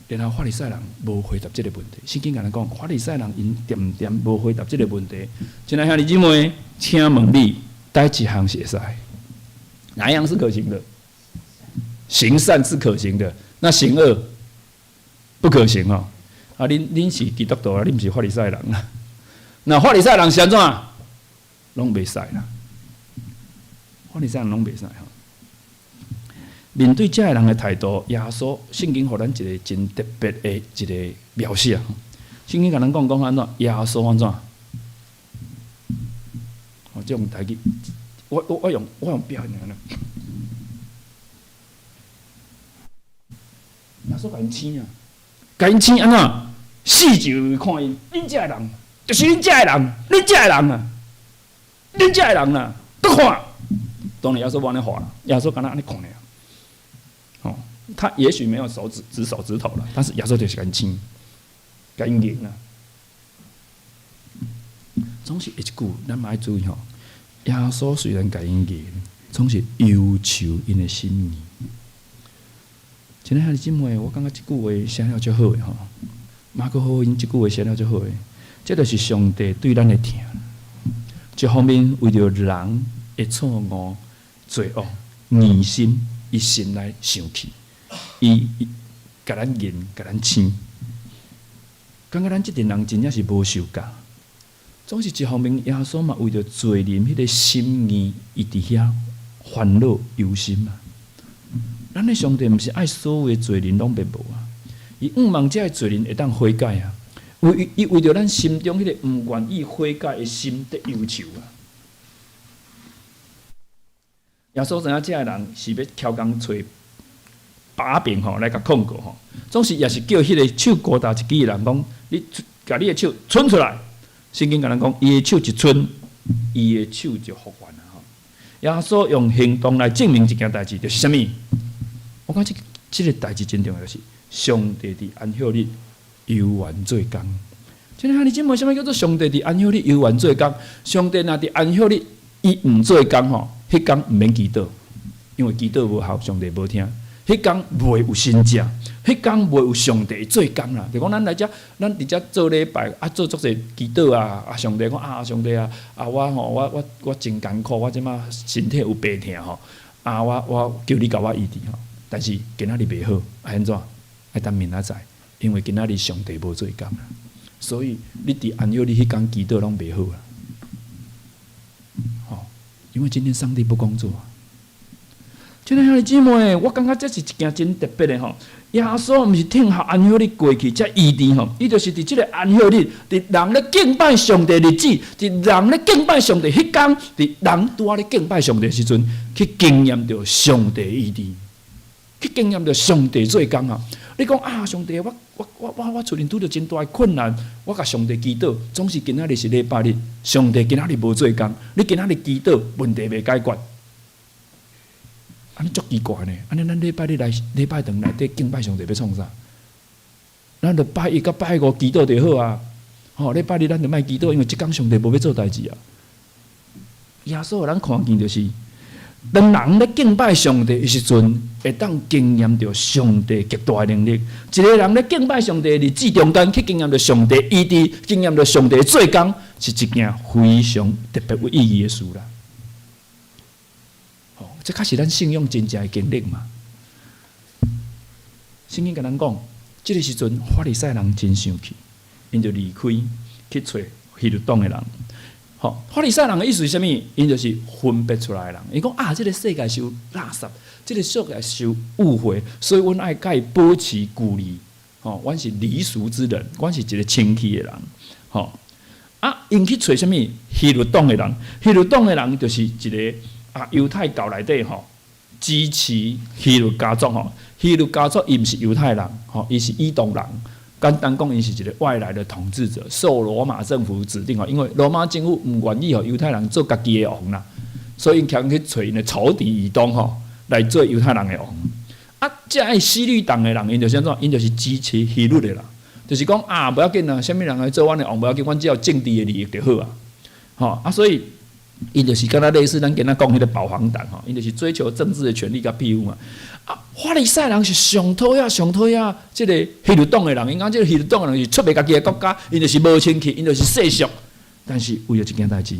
Speaker 4: 然后法利赛人无回答这个问题，圣经甲咱讲，法利赛人因点无回答这个问题。亲爱兄弟姊妹，请问你，第一项是会使？哪一样是可行的？行善是可行的，那行恶不可行哦。啊，恁是基督徒啊，恁毋是法利赛人啊。那法利赛人是安怎？拢袂使啦。法利赛人拢袂使吼。面对这个人的态度，耶稣圣经互咱一个真特别的一个描写。圣经甲咱讲安怎？耶稣安怎？哦，这种台语，我用表现安尼。耶稣甲因醒啊，甲因醒安怎？死就看因，恁这个人就是恁这个人，恁这个人啊，恁这个人啊，搁看。当然耶稣无安尼话啦，耶稣敢若安尼看尔。哦，他也许没有手指头了，但是耶稣就是干净、干净啊。总是一句，咱嘛要注意吼。耶稣虽然干净，总是忧愁因的心意。亲爱兄弟姊妹，我感觉这句话写了足好诶吼。马可福音这句话写了足好诶，这就是上帝对咱的疼。一方面为着人的错误、罪恶、疑心。伊心内生气，伊甲咱言，甲咱生，感觉咱即群人真正是无受教。总是一方面，耶稣嘛为着罪人迄个心意，伊伫遐烦恼忧心嘛。咱的上帝毋是爱所有的罪人拢灭无啊，伊望这个罪人会当悔改啊。伊为着咱心中迄个毋愿意悔改的心得忧愁啊。耶稣知影这个人是要挑工找把柄吼来甲控告吼，总是也是叫迄个手高大一支的人讲，你甲你的手伸出来。圣经甲咱讲，伊的手一伸，伊的手就复原了吼。耶稣用行动来证明一件代志，就是啥物？我讲这个代志真重要，就是上帝伫安息日游玩做工。即个你姊妹，啥物叫做上帝伫安息日游玩做工？上帝若伫安息日伊毋做工吼。迄工毋免祈祷，因为祈祷无效，上帝无听。迄天袂有神迹，迄天袂有上帝做工啦。就讲咱来遮，咱伫遮做礼拜啊，做足侪祈祷啊，上帝讲啊，上帝啊，我真艰苦，我即马身体有病痛吼，啊，我叫你甲我医治吼，但是今仔日袂好，安怎？爱等明仔载，因为今仔日上帝无做工啦，所以你伫安息日迄天祈祷拢袂好啦。吼，因为今天上帝不工作。亲爱兄弟姊妹，我感觉这是一件真特别的吼。耶稣毋是听候安息日过去才医治吼，伊就是伫即个安息日，伫人咧敬拜上帝日子，伫人咧敬拜上帝迄天，伫人拄仔咧敬拜上帝的时阵，去经验着上帝医治，去经验着上帝做工啊！你讲啊，上帝，我厝边拄着真大的困难，我甲上帝祈祷，总是今仔日是礼拜日，上帝今仔日无做工，你今仔日祈祷问题未解决。安尼足奇怪呢！安尼咱礼拜日来礼拜堂内底敬拜上帝要创啥？咱着拜一甲拜五祈祷就好啊！吼，礼拜日咱着莫祈祷，因为即天上帝无要做代志啊！耶稣互咱看见就是，当人咧敬拜上帝的时阵，会当经验着上帝极大的能力。一个人咧敬拜上帝的日子中间，去经验着上帝医治，经验着上帝做工，是一件非常特别有意义的事啦。这确实咱信仰真正的经历嘛。圣经甲咱讲，即个时阵法利赛人真生气，因就离开去找希律党的人。好，法利赛人的意思是啥物？因就是分别出来的人。伊讲啊，这个世界是有垃圾，这个世界是有误会，所以阮爱甲伊保持距离。吼，阮是离俗之人，阮是一个清气的人。吼，啊，因去找啥物？希律党的人，希律党的人就是一个。犹太教内底吼，支持希律家族吼，希律家族伊毋是犹太人吼，伊是异动人。简单讲，伊是一个外来的统治者，受罗马政府指定吼，因为罗马政府毋愿意吼犹太人做家己的王啦，所以因强去找因的仇敌异动吼来做犹太人的王。啊，即个西律党的人，因就是安怎？因就是支持希律的啦，就是讲啊，不要紧啦，啥物人来做阮的王，不要紧，阮只要政治的利益就好啊。吼啊，所以。因就是敢若类似咱今仔讲迄个保皇党吼，因就是追求政治的权利甲庇护嘛。啊，法利赛人是上讨厌即个希律党的人，因讲即个希律党的人是出卖家己的国家，因就是无清气，因就是世俗。但是为了一件代志，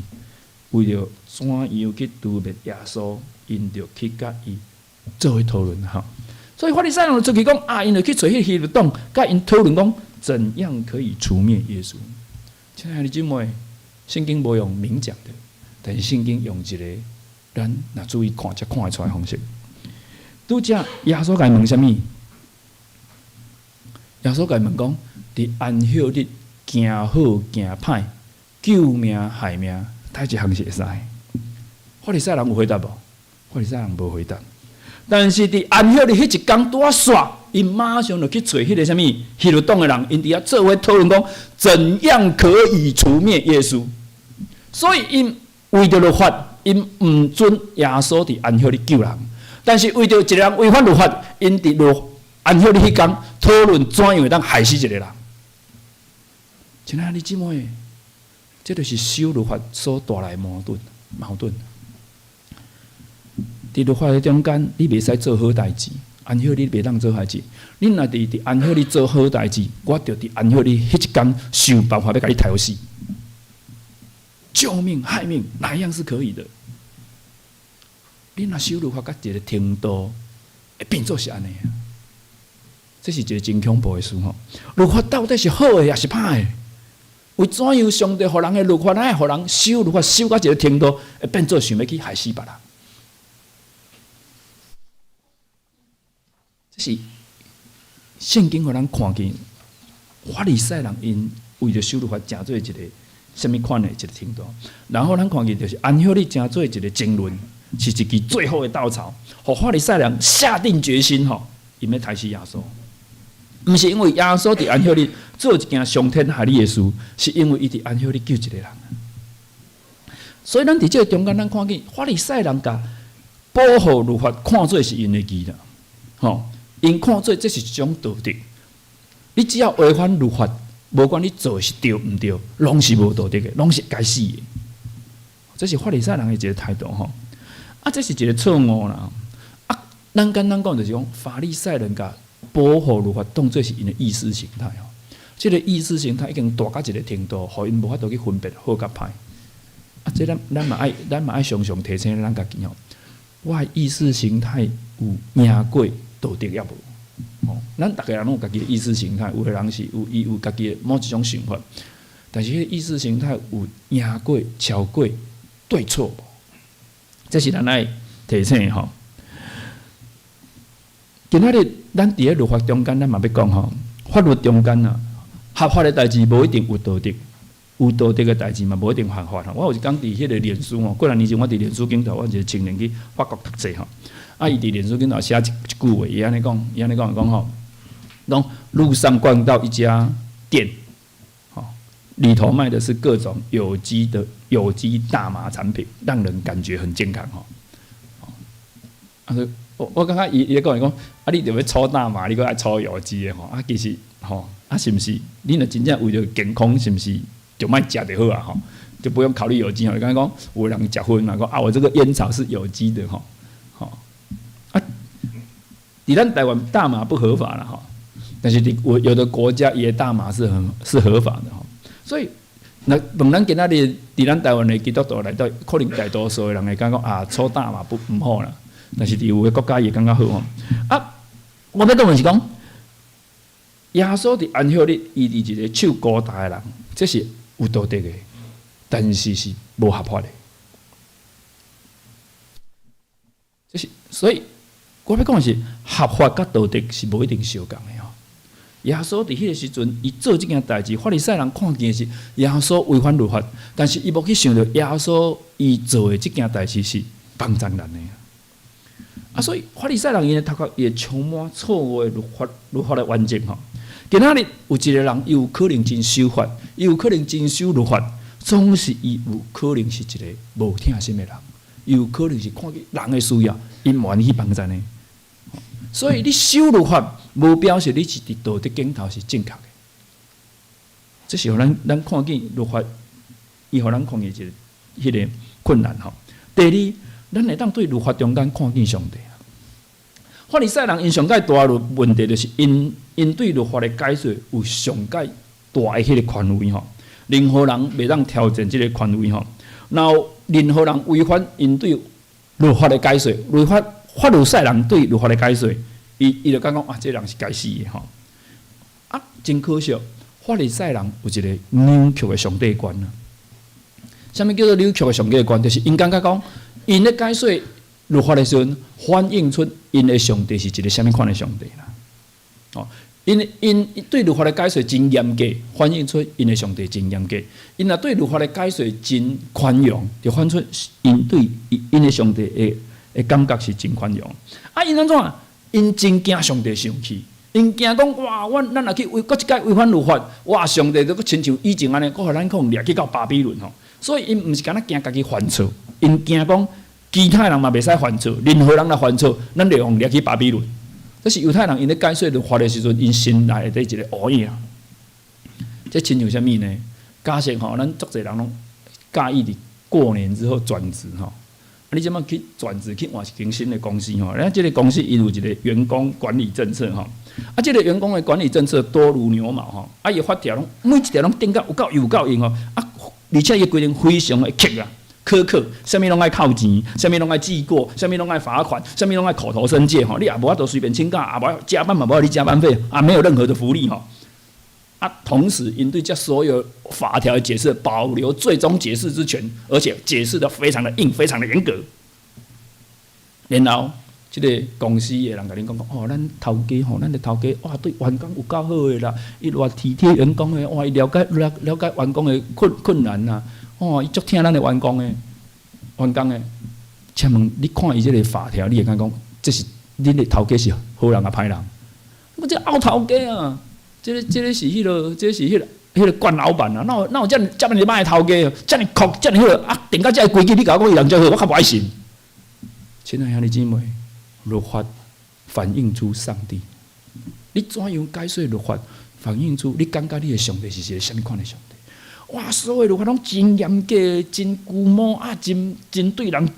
Speaker 4: 为了怎样去堵灭耶稣，因就去甲伊做伙讨论吼。所以法利赛人就出去讲啊，因就去找迄希律党，甲因讨论讲怎样可以除灭耶稣。亲爱的姊妹，圣经无用明讲的。但是圣经用一个咱若注意看才看得出来的方式。拄则耶稣甲伊问啥物？耶稣甲伊问讲：伫安息日行好行歹，救命害命，哪一项是会使？法利赛人有回答无？法利赛人无回答。但是伫安息日迄一天拄啊煞，因马上就去找迄个啥物希律党的人，因伫遐做伙讨论讲怎样可以除灭耶稣。所以因为着律法，因毋准耶稣伫安息日救人，但是为着一个人违反律法，因伫安息日迄天讨论怎样会当害死一个人。亲爱的姊妹，这就是守律法所带来矛盾。伫律法的中间，你袂使做好代志，安息日袂当做代志。你若伫安息日做好代志，我着伫安息日迄一天想办法要甲你杀死。救命害命，哪一样是可以的？你若守律法到一个程度，会变做是安尼啊？这是一个真恐怖的事吼。律法到底是好的还是歹的？为怎样上帝互人的律法，哪会互人守律法守到一个程度，会变做想要去害死别人？这是圣经互咱看见，法利赛人因为着守律法，诚做一个。什么款的一个程度？然后咱看见就是安息日诚做一个争论，是一支最后的稻草，互法利赛人下定决心吼，因要杀死耶稣。毋是因为耶稣伫安息日做一件伤天害理的事，是因为伊伫安息日救一个人。所以咱伫这个中间，咱看见法利赛人甲保护律法看做是因的义啦，吼，因看做这是一种道德。你只要违反律法。无管你做是对毋对，拢是无道德的，拢是该死的。这是法利赛人的一个态度吼。啊，这是一个错误啦。啊，咱简单讲就是讲，法利赛人甲保护律法当做是因的意识形态吼。即个意识形态已经大到一个程度，互因无法度去分别好甲歹。啊，这咱嘛爱常常提醒咱家己吼，我的意识形态有赢过道德也无？吼，咱逐个人拢有家己的意识形态，有的人是有家己的某一种想法，但是迄个意识形态有赢过、超过对错无？这是咱爱提醒吼。今仔日咱伫咧律法中间，咱嘛要讲吼，法律中间啊，合法的代志无一定有道德，有道德的代志嘛无一定合法。我有一工伫迄个脸书吼，过两年前我伫脸书顶头，我一个青年去法国读册吼，啊，伊伫脸书顶头写一句话，伊安尼讲吼，讲路上逛到一家店，吼，里头卖的是各种有机大麻产品，让人感觉很健康吼。我感觉伊咧讲啊，你着要抽大麻，你搁爱抽有机的吼，啊，其实吼，啊，是毋是？你若真正为着健康，是毋是就莫食就好啊？吼，就不用考虑有机吼。你刚才讲有人食薰嘛，讲啊，我这个烟草是有机的吼，吼啊，伫咱台湾大麻不合法了吼，但是有的国家伊的大麻是合法的吼，所以那问咱今仔日伫咱台湾的基督徒来到，可能大多数的人会感觉啊，抽大麻唔好啦。但是伫有的国家也感觉好吼。啊，我要讲的是讲，耶稣伫安息日，伊伫一个手高大的人，这是有道德的，但是是无合法的。这是所以我要讲的是，合法甲道德是无一定相共的吼。耶稣伫迄个时阵，伊做即件代志，法利赛人看见是耶稣违反律法，但是伊无去想到耶稣伊做的即件代志是帮助人的。啊，所以法利赛人因的头壳也充满错误的律法的完整吼。今仔日有一个人，伊有可能真守法，伊有可能真守律法，总是伊有可能是一个无听心的人，伊有可能是看见人的需要，因愿意去帮助呢。所以你守律法，无表示你是伫道德顶头是正确的。这是互咱看见律法，伊互咱看见迄个困难吼。第二，咱会当对律法中间看见上帝。法利赛人因上界大的问题，就是因对律法的解说有上界大的迄个权威吼，任何人袂当挑战即个权威吼。然后任何人违反因对律法的解说，法利赛人对律法的解说，伊就讲啊，这人是该死的吼。啊，真可惜，法利赛人有一个扭曲的上帝观啊。啥物叫做扭曲的上帝观？就是因感觉讲，因咧解说律法的时阵，反映出因的上帝是一个啥物款的上帝啦。哦，因对律法的解说真严格，反映出因的上帝真严格。因若对律法的解说真宽容，就反映出因对因的上帝的感觉是真宽容。啊，因安怎？因真惊上帝生气，因惊讲哇，咱若去搁一届违反律法，哇，上帝都搁亲像以前安尼，搁互咱可能掠去到巴比伦吼。所以因毋是敢若惊家己犯错，因惊讲。其他人嘛袂使犯错，任何人来犯错，咱就用掠去巴比伦。这是犹太人因咧解说律法的时阵，因心内的一个恶意啊。这亲像啥物呢？假设吼，咱足侪人拢介意伫过年之后转职吼，你即摆去转职去换一间新的公司吼，咱即个公司伊有一个员工管理政策吼，啊，即个员工的管理政策多如牛毛吼，啊，伊法条拢每一条拢定到有够用吼，啊，而且伊规定非常的苛啊。苛刻，啥物拢爱扣钱，啥物拢爱记过，啥物拢爱罚款，啥物拢爱口头申诫吼，你也无法度随便请假，也无加班嘛，无你加班费，啊，没有任何的福利吼。啊，同时因对这所有法条的解释保留最终解释之权，而且解释得非常的硬，非常的严格。然后，这个公司的人甲恁讲讲，哦，咱头家吼，咱的头家哇，对员工有够好的啦，伊偌体贴员工的，哇，伊了解员工的困难呐。哦，伊足听咱的员工的，请问你看伊这个法条，你会敢讲这是恁的头家是好人啊歹人？我这拗头家啊，这个是迄落，这是迄个惯老板啊，哪有遮尔歹的头家，遮尔酷，遮尔好啊，定到遮个规矩，你甲我讲伊人真好，我较不爱信。亲爱兄弟姊妹，律法反映出上帝，你怎样解说律法，反映出你感觉你的上帝是一个啥物款的上帝？哇！所有律法拢真严格、真规模啊，真对人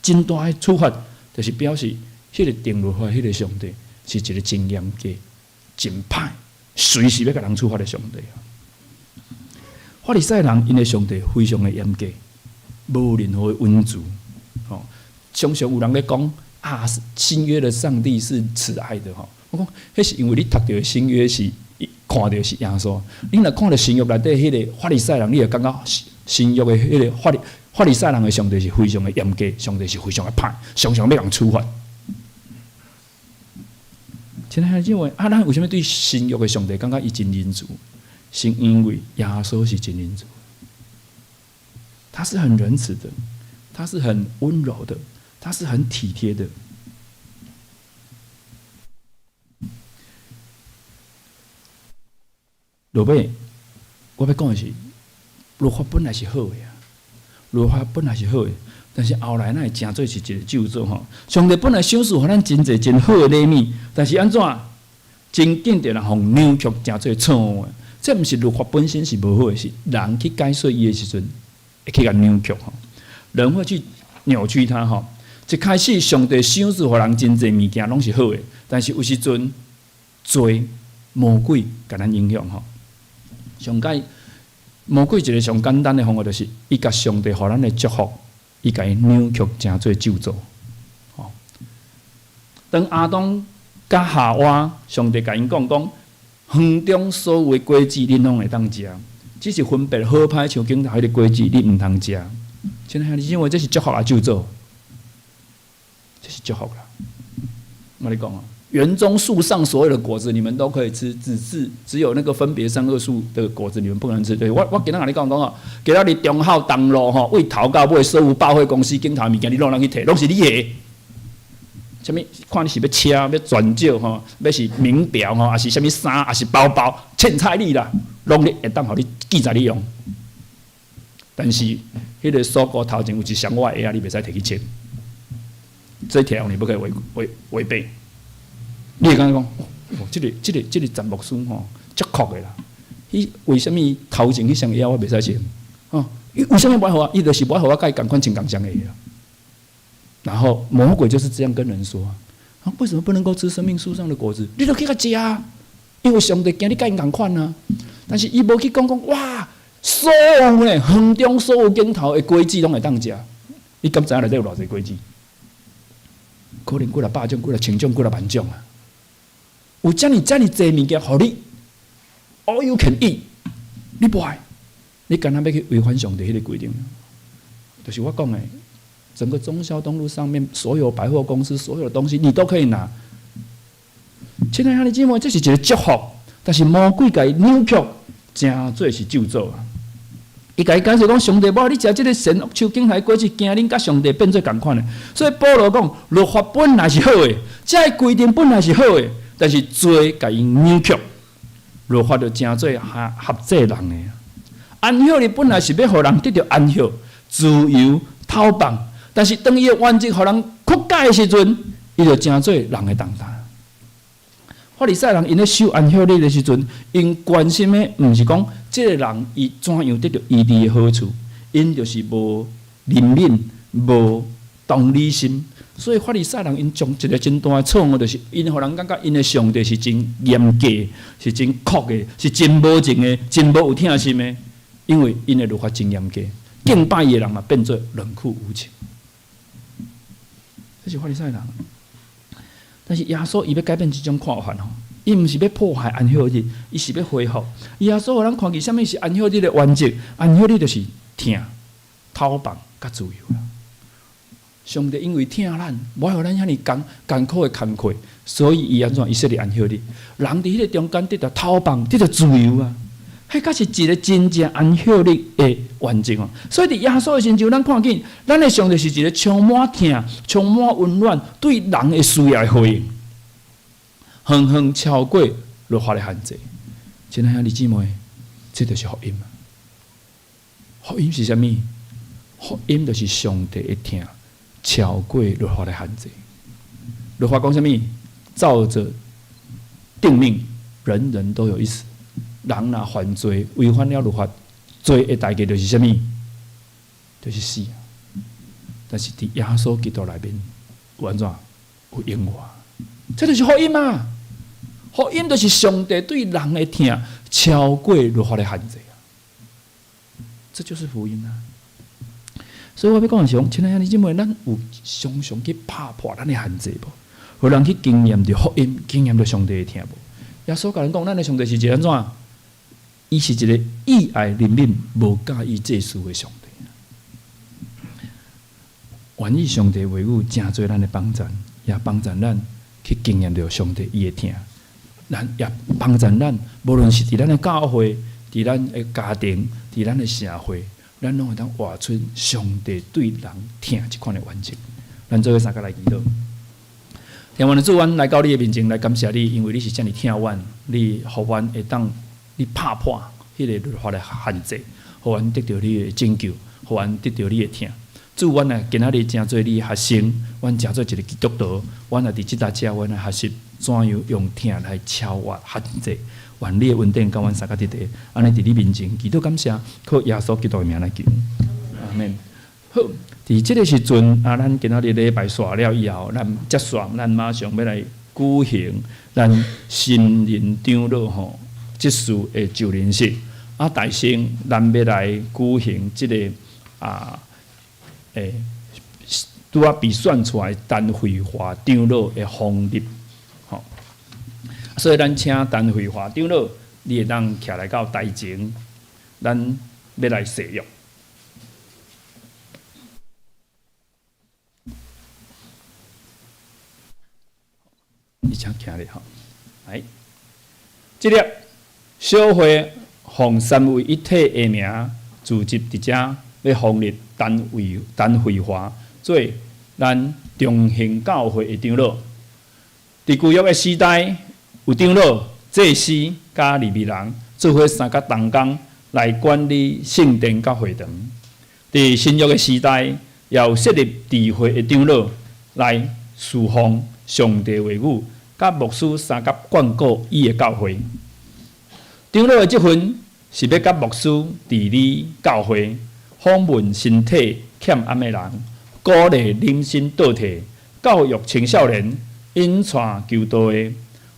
Speaker 4: 真大的处罚，就是表示迄个定律法，迄个上帝是一个真严格、真歹，随时要甲人处罚的上帝。法利赛人因的上帝非常的严格，无任何的温助。吼，常常有人咧讲啊，新约的上帝是慈爱的吼。我讲，迄是因为你读到新约是看到是耶稣，你若看到新约内底迄个法利赛人，你会感觉新约的迄个法利赛人的上帝是非常的严格，上帝是非常的歹，常常要人处罚。现在认为啊，咱为什么对新约的上帝感觉伊真仁慈？是因为耶稣是真仁慈，他是很仁慈的，他是很温柔的，他是很体贴的。落尾，我要讲的是，律法本来是好的啊，律法本来是好的，但是后来那会真做是一个咒诅吼。上帝本来赏赐互咱真侪真好的礼物，但是安怎真紧着人互扭曲，真做错误的。这毋是律法本身是无好的事，人去解说伊的时阵，会去甲扭曲吼。人会去扭曲它吼。一开始上帝赏赐互人真侪物件拢是好的，但是有时阵罪魔鬼甲咱影响吼。上解魔鬼一个上简单的方法就是，伊甲上帝互咱的祝福，伊甲伊扭曲成做咒诅。吼，当亚当甲夏娃，上帝甲因讲，园中所有的果子恁拢会当食，只是分别好歹像景头迄个果子你毋通食。现在你认为这是祝福啊咒诅？这是祝福啦。我跟你讲啊，园中树上所有的果子你们都可以吃，只有那个分别善恶树的果子你们不能吃。对，我今仔日讲啊，今仔日中孝东路吼，为头到尾所有百货公司景头物件你拢人去摕，拢是你的。什么？看你是要车，要钻石吼，要是名表吼，还是什么衫，还是包包，凊彩你啦，拢你会当互你记在你用。但是，迄个锁骨头前有一双我的鞋啊，你袂使摕去穿。这条你不可以违背。你会感觉讲，哦，这个詹牧师吼，足酷的啦。伊为什么头前迄双鞋我袂使穿？哦，为什么不爱互我？伊就是不爱互我甲伊共款穿共双的啊。然后魔鬼就是这样跟人说：啊，为什么不能够吃生命树上的果子？你都去甲食啊！因为上帝惊你甲因共款啊。但是伊无去讲哇，所有咧园中所有景头的果子拢会当食。你敢知影内底有偌济果子？可能几若百种、几若千种、几若万种啊！有遮尔济物件，互你 all you can eat， 你不爱，你干那要去违反上帝迄个规定？就是我讲的。整个忠孝东路上面，所有百货公司，所有的东西你都可以拿。亲爱的兄弟姐妹，这是一个祝福，但是魔鬼甲伊扭曲，真做是咒诅啊！伊甲伊解释讲，上帝无你食这个神树景台果子，惊恁甲上帝变做共款的。所以保罗讲，律法本来是好的，这规定本来是好的，但是罪甲伊扭曲，律法就真做合制人的。安息日本来是要互人得到安息、自由、透放。但是当伊的原则互人曲解的时阵，伊就真做人的重担。法利赛人因咧守安息日的时阵，因关心的毋是讲这个人伊怎样得到伊利的好处，因就是无怜悯、无同理心。所以法利赛人因从一个真大的错误，就是因互人感觉因的上帝是真严格、是真酷的、是真无情的、真无有疼心的，因为因的律法真严格，敬拜伊的人嘛变做冷酷无情。这是法利赛人，但是耶稣伊要改变这种看法吼，伊毋是要破坏安息日，伊是要恢复。耶稣互咱看见什么是安息日的原则？安息日就是疼、透放、甲自由啦。上帝因为疼咱，无互咱遐尼艰苦的工课，所以伊安怎伊设立安息日，人伫迄个中间得到透放，得到自由啊。迄才是一个真正安息日的完整哦。所以伫耶稣的身上，咱看见，咱的上帝是一个充满疼、充满温暖，对人的需要的回应，远远超过律法的限制。亲爱的兄弟姊妹，这就是福音。福音是啥物？福音就是上帝的疼，超过律法的限制。律法讲啥物？照着定命，人人都有一死。人若犯罪，违反了律法，罪的代价就是啥物？就是死。但是伫耶稣基督内面，安怎？有永活，这就是福音嘛。福音就是上帝对人的疼超过律法的限制啊，这就是福音啊。所以我要讲的是讲，亲爱的姊妹，咱有常常去打破咱的限制无？互人去经验着福音，经验着上帝的疼无？耶稣甲人讲，咱的上帝是一个安怎？伊是一个义爱怜悯、无介意这事的上帝。愿意上帝话语真做咱的帮助，也帮助咱去经验着上帝伊的疼。咱也帮助咱，无论是伫咱的教会、伫咱的家庭、伫咱的社会，咱拢会当活出上帝对人疼即款的原则。咱做伙三个来祈祷。听完的主，阮来到你的面前来感谢你，因为你是遮尔疼阮，你互阮会当你拍破迄个律法的限制，互阮得到你的拯救，互阮得到你的疼。主，阮也今仔日诚做你的学生，阮诚做一个基督徒，阮也伫即搭遮，阮来学习怎样用疼来超越限制。愿你的恩典甲阮三个伫地，安尼伫你面前祈祷感谢，靠耶稣基督的名来求，阿门。好，伫即个时阵咱今仔日礼拜煞了以后，咱接续，咱马上要来举行咱新人长老吼即次的就任式。大先，咱要来举行即个拄仔被选出来陈慧华长老的封立，吼。所以咱请陈慧华长老，你会当徛来到台前，咱要来誓约。你请徛咧吼，来，即粒小会奉三位一体的名，组织伫遮要封立陈慧华做咱中兴教会的长老。伫旧约的时代，有长老、祭司甲利未人做伙三甲同工来管理圣殿甲会堂。伫新约的时代，要设立智慧的长老来侍奉上帝话语，甲牧师三甲管顾伊的教会。长老的职分是要甲牧师治理教会，访问身体欠安的人，鼓励灵性倒退，教育青少年，引传求道的，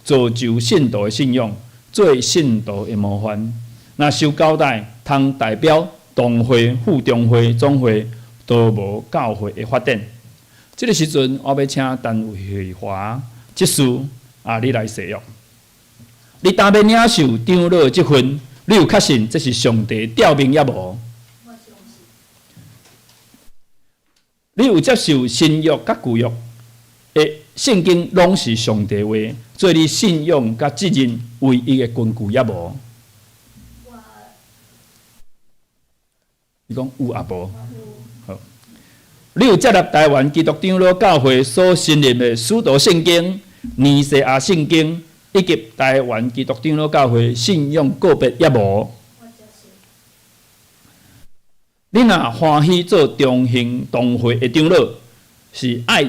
Speaker 4: 造就信徒的信仰，做信徒的模范。若受交代，通代表同会、副中会、总会，都无教会的发展。这个时阵，我要请陈慧华执事你来誓约。你当面领受长老的职分，你有确信这是上帝调命也无？你有接受新约甲旧约的圣经拢是上帝话，做你信仰甲责任唯一的根据也无？你讲有也无？好，你有接纳台湾基督长老教会所信任的使徒圣经、尼西亚圣经，以及台湾基督长老教会信仰个别也无？你若欢喜做中兴同会的长老，是爱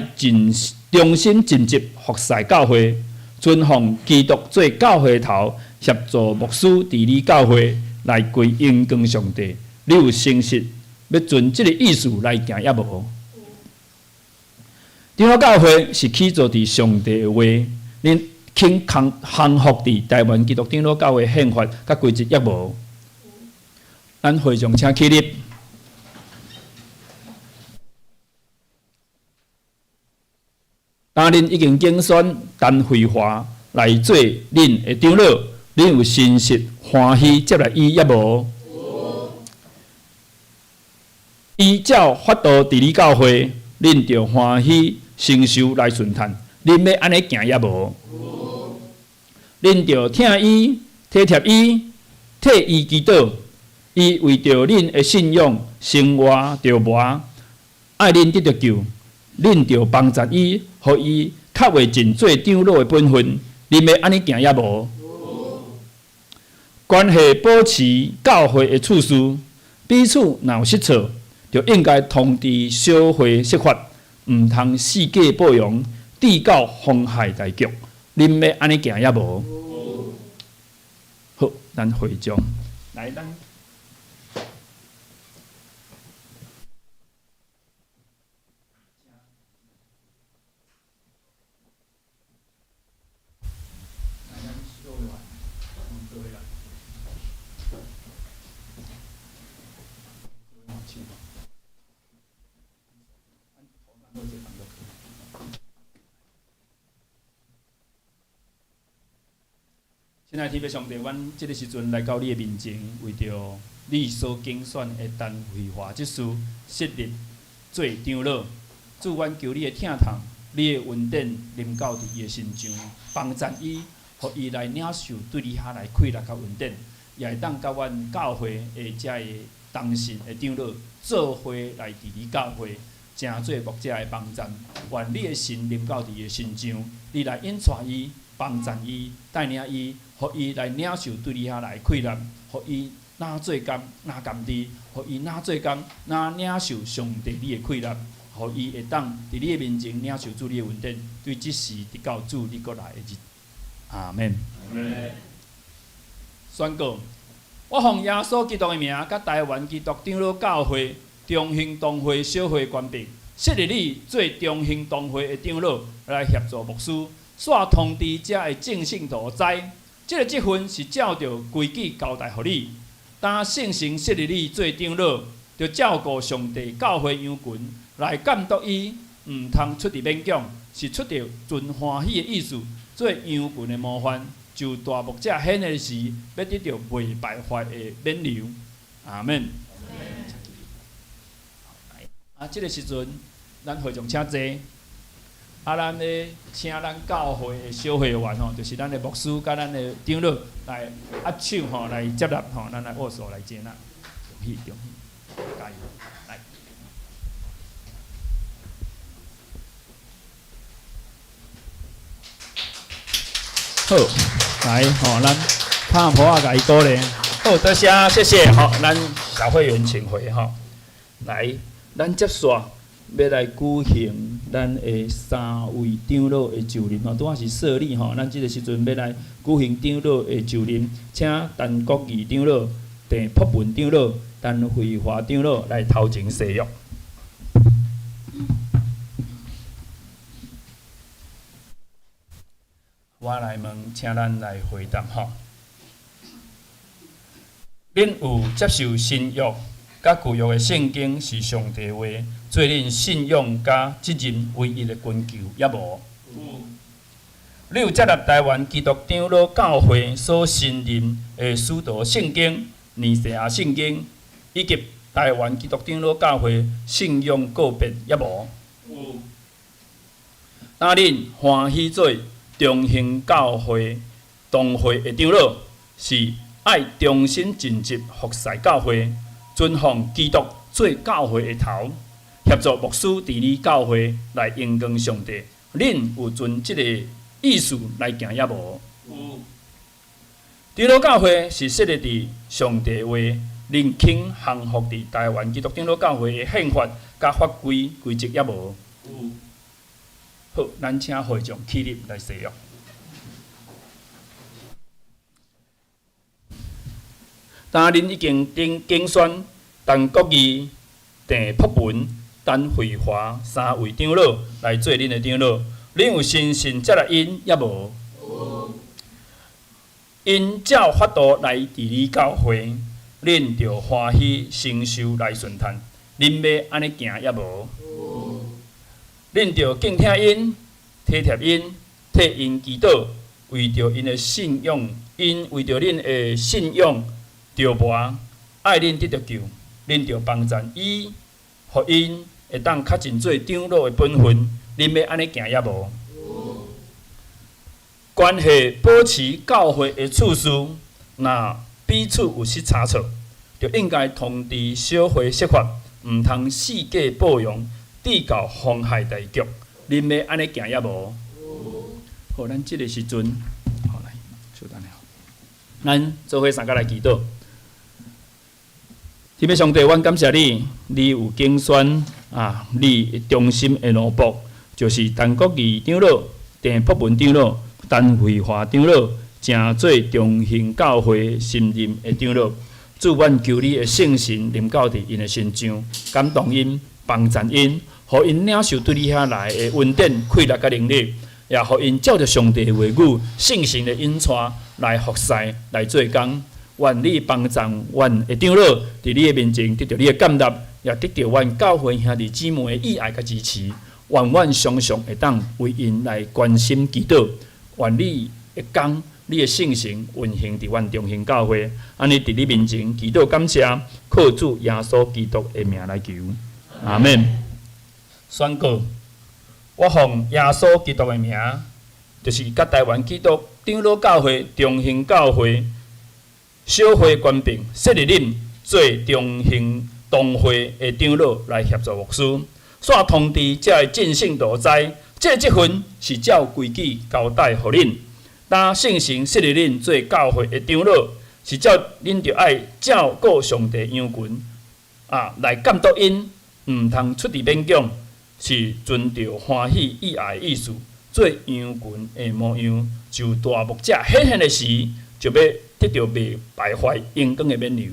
Speaker 4: 忠心尽职服侍教会，尊奉基督做教会头，协助牧师治理教会，来归荣光上帝。你有诚实要遵这个意思来行也无？长老教会是起造伫上帝的话，恁肯降服伫台湾基督长老教会宪法甲规则也无？咱会上请起立。当恁已经竞选陈慧华来做恁的长老，恁有诚实欢喜接来伊也无？依照法度治理教会，恁就欢喜承受来顺探，恁要安尼行也无？恁就听伊、体贴伊、替伊祈祷，伊为着恁的信仰生活着磨，爱恁得着救。恁着帮助伊，互伊较会尽做长老的本分。恁要安尼行也无？关系保持教会的次序，彼此若有失错，就应该通知小会释法，毋通四界报扬，致到妨害大局。恁要安尼行也无？好，咱会众来咱。爱天父上帝，阮即个时阵来到你的面前，为着你所竞选的陈慧华即事设立做长老，主阮求你的疼痛，你的恩典临到伫伊的身上，帮助伊，互伊来领受对你遐来快乐甲恩典，也会当甲阮教会的遮的同信的长老做伙来伫你教会。正做牧者的帮助，愿你的神临到伫伊的身上，你来引带伊、帮助伊、带领伊，互伊来领受对你遐来快乐，互伊哪做工哪甘甜，互伊哪做工哪领受上帝你的快乐，互伊会当伫你的面前领受主你的恩典，对即时直到主你过来的日。阿免。宣告：我奉耶稣基督的名，甲台湾基督长老教会。中兴同会小会官兵设立你做中兴同会的长老来协助牧师，煞通知遮的正信徒知，即个职分是照着规矩交代予你。当圣神设立你做长老，就照顾上帝教会羊群，来监督伊，毋通出伫勉强，是出着尽欢喜的意思，做羊群的模范，就大牧者显的时，要得到袂败坏的免流。阿免。即个时阵，咱会众请坐。咱咧请咱教会的小会员吼，就是咱的牧师甲咱的长老来握手吼，来接纳吼，咱来握手来接纳，恭喜恭喜，加油！来，好，来吼，咱拍婆啊，甲伊鼓励。好，多谢，谢谢。好，咱小会员请回吼，来。咱接续要来举行咱的3位长老的就任吼，拄仔是设立吼，咱即个时阵要来举行长老的就任，请陈国义长老、郑朴文长老、陈慧华长老来头前誓约。我来问，请咱来回答吼。恁有接受新约？甲旧约的圣经是上帝话，做恁信仰甲责任唯一的根据，也无。你有接纳台湾基督长老教会所信任的许多圣经、尼西亚圣经，以及台湾基督长老教会信仰个别，也无。当恁欢喜做中兴教会同会的长老，是爱忠心尽职服侍教会。尊奉基督做教会的头，协助牧师伫你教会来荣光上帝。恁有遵即个意思来行也无？长老教会是设立伫上帝话，恁肯降服伫台湾基督长老教会的宪法甲法规规则也无？好，咱请会众起立来誓约。当恁已经竞选陈国义、郑朴文、陈慧华3位长老来做恁的长老，恁有深信接纳因也无？因照法度来伫你教会，恁着欢喜承受来顺叹。恁要安尼行也无？恁着敬听因、体贴因、替因祈祷，为着因的信仰，因为着恁的信仰。着磨爱恁得着救，恁着帮助伊，互因会当较尽做长老的本分。恁要安尼行也无？关系保持教会的次序，若彼此有失差错，就应该通知小会释法，毋通四假报用，致到妨害大局。恁要安尼行也无？好，咱即个时阵，好来，稍等下，咱做伙三甲来祈祷。天父上帝，阮感谢你，你有竞选你忠心的奴仆，就是陈国义长老、郑朴文长老、陈慧华长老，正做中兴教会信任的长老。主，阮求你的圣神临到伫因的身上，感动因，帮助因，互因领受对你遐来的恩典、快乐甲能力，也互因照着上帝的话语、圣神的引带来服侍、来做工。愿你帮助阮的长老，伫你的面前得到你的接纳，也得到阮教会兄弟姊妹的意爱甲支持。愿阮常常会当为因来关心祈祷。愿你的工你的圣神运行伫阮中兴教会，安尼伫你面前祈祷感谢，靠主耶稣基督的名来求，阿门。宣告，我奉耶稣基督的名，就是甲台湾基督长老教会、中兴教会小会官兵设立恁做中兴同会的长老来协助牧师，煞通知才会尽信徒知，这积分是照规矩交代互恁。当圣神设立恁做教会的长老，是照恁着爱照顾上帝羊群来监督因，毋通出伫勉强，是遵照欢喜意爱的意思，做羊群的模样，就大牧者显现的时，就要得到未败坏阳光的冕旒。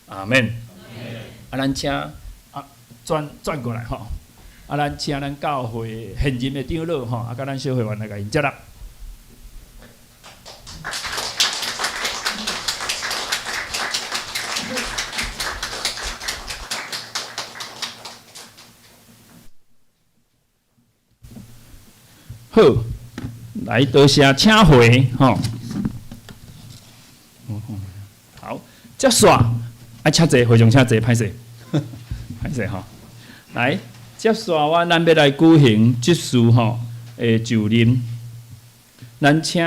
Speaker 4: 阿门。咱请转过来吼，咱请咱教会现任的长老吼，甲咱小会员来甲因接纳。好，来多谢请回吼。好，接煞请坐，会场请坐，歹势，歹势吼。来，接煞咱要来举行职事吼的就任。咱请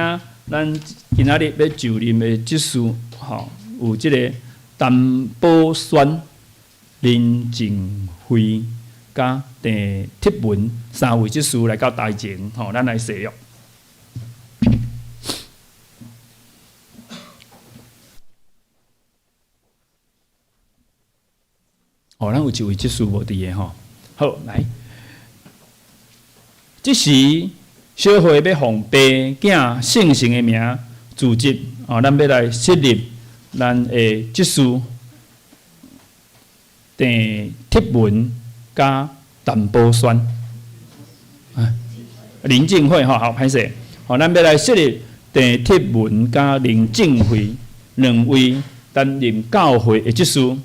Speaker 4: 咱今仔日要就任的职事吼，有即个陈宝宣、林静辉。甲陈铁文三位职事来到台前，吼，咱来誓约。咱有一位职事无伫个吼。好，来，即时小会要奉爸囝圣神的名组织，咱要来设立咱的职事，陈铁文。加陈宝宣，林正辉吼，好歹势，咱要来设立陈铁文加林正辉两位担任教会的职事。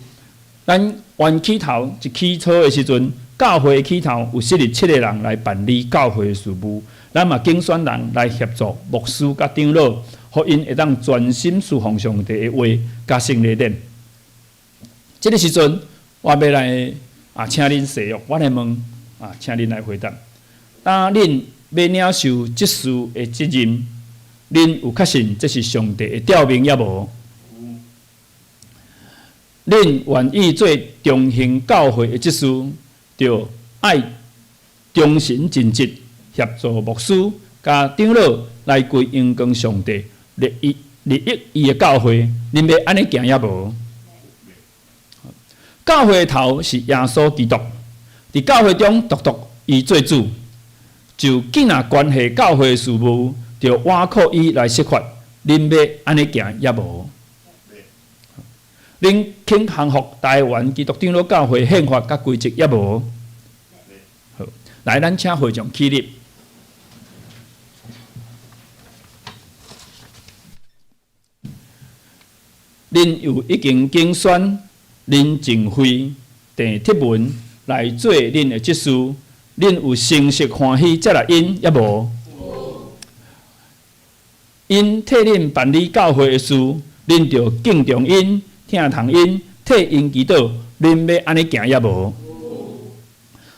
Speaker 4: 咱原起头一起初的时阵，教会的起头有设立7个人来办理教会的事务，咱嘛竞选人来协助牧师甲长老，互因会当专心侍奉上帝的话甲圣礼典。这个时阵，我要来。请恁誓约，我来问请恁来回答。当恁要领受职事的责任，恁有确信这是上帝的召命也无？恁愿意做中兴教会的职事，就爱忠心尽职，协助牧师甲长老来归荣光上帝，利益伊的教会。恁要安尼行也无？教会的头是耶稣基督，伫教会中独独伊做主，就既然关系教会的事务，就倚靠伊来设法。恁要安尼行也无？恁肯降服台湾基督长老教会宪法甲规则也无？好，来，咱请会场起立。恁有已经竞选林正辉、陈铁文来做恁的职事，恁有诚实欢喜接纳因也无？因替恁办理教会的事，恁就敬重因、听从因，替因祈祷。恁要安尼行也无？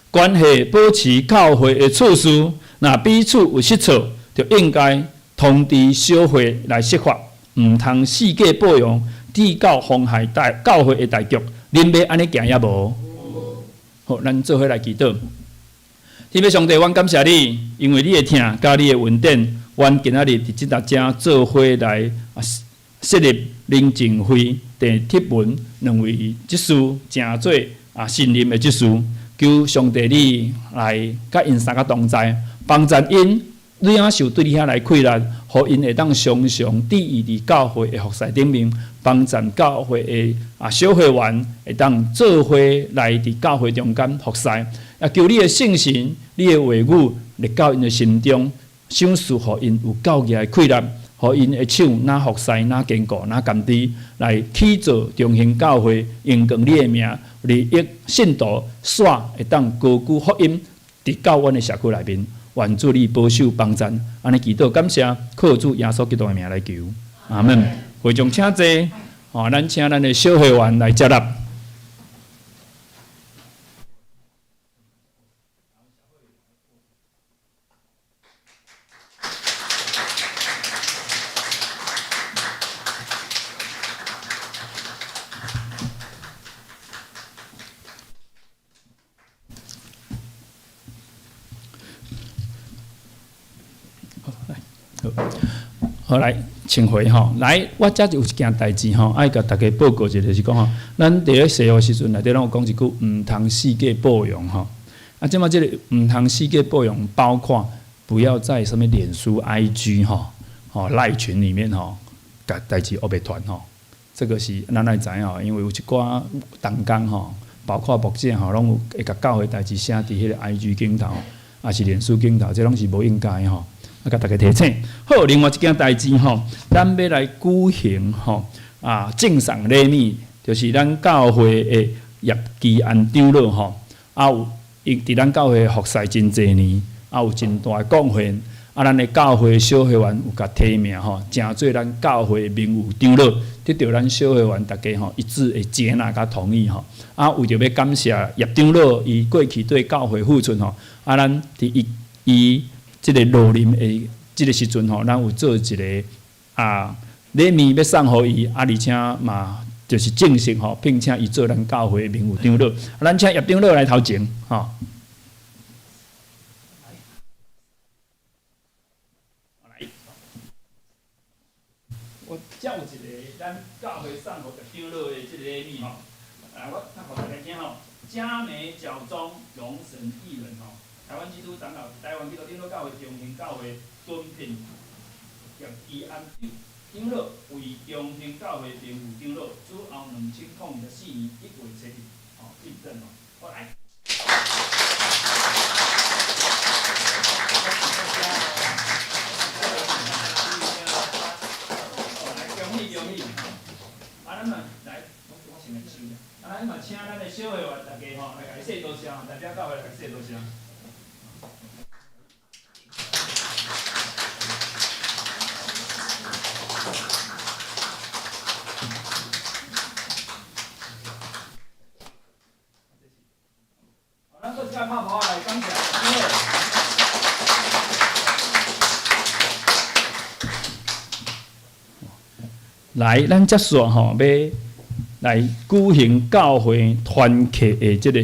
Speaker 4: 关系保持教会的处事，若彼此有失错，就应该通知小会来设法，毋通四界报用。地教妨害教会的大局，恁要安尼行也无？好，咱做伙来祈祷。天父上帝，阮感谢你，因为你的听甲你的恩典，阮今仔日伫即搭遮做伙来设立林正辉、陈铁文两位职事，正做信任的职事。求上帝你来甲因三个同在，帮助因领受对你遐来困难，互因会当常常伫意伫教会的服侍顶面。帮助教会的小会员会当做伙来伫教会中间服侍，也求你的圣神、你的话语入到因的心中，赏赐互因有够额的气力，互因的手哪服侍、哪坚固、哪甘知，来起造中兴教会，荣光你的名，利益信徒，煞会当高举福音伫教阮的社区内面。愿主你保守帮赞，安尼祈祷感谢，靠主耶稣基督的名来求，阿门。会众请坐，咱请咱的小会员来接纳。好来，请回吼。来，我遮有一件代志吼，爱甲大家报告一下，就是讲吼，咱伫咧西学时阵内底，咱有讲一句，毋通世界报用吼。啊，即马即个毋通世界报用，包括不要在什么脸书、IG 吼赖群里面吼，甲代志学袂传吼。这个是咱来知影吼，因为有一寡同工吼，包括牧者吼，拢有会甲教会代志写伫迄个 IG 顶头，也是脸书顶头，这拢是无应该吼。啊，甲大家提醒。好，另外一件代志吼，咱要来举行吼敬赏礼物，就是咱教会的业基安长老吼，有伫咱教会服侍真侪年，有真大贡献。咱的教会小会员有甲提名吼，成做咱教会名誉长老，得到咱小会员大家一致的接纳甲同意吼。为着要感谢叶长老伊过去对教会付出吼，咱伫伊即个落任的即个时阵吼，咱有做一个礼物要送互伊，而且嘛就是正式吼，并且伊做咱教会名誉长老。咱请叶长老来头前吼。我叫一个咱教会送互叶长老的即个礼物吼，我互大家听吼，嘉美角中荣神艺人吼。台湾基督长老、台湾基督长老教会中兴教会敦聘叶基安长老为中兴教会名誉长老，主后2024年1月7日，进正哦，好来。恭喜！咱嘛来，我先来收。咱嘛请咱的小会员大家吼来甲伊说多谢，代表教会来甲伊说多谢。咱各家拍拍来感谢，来，咱接续吼，要来举行教会团契的即个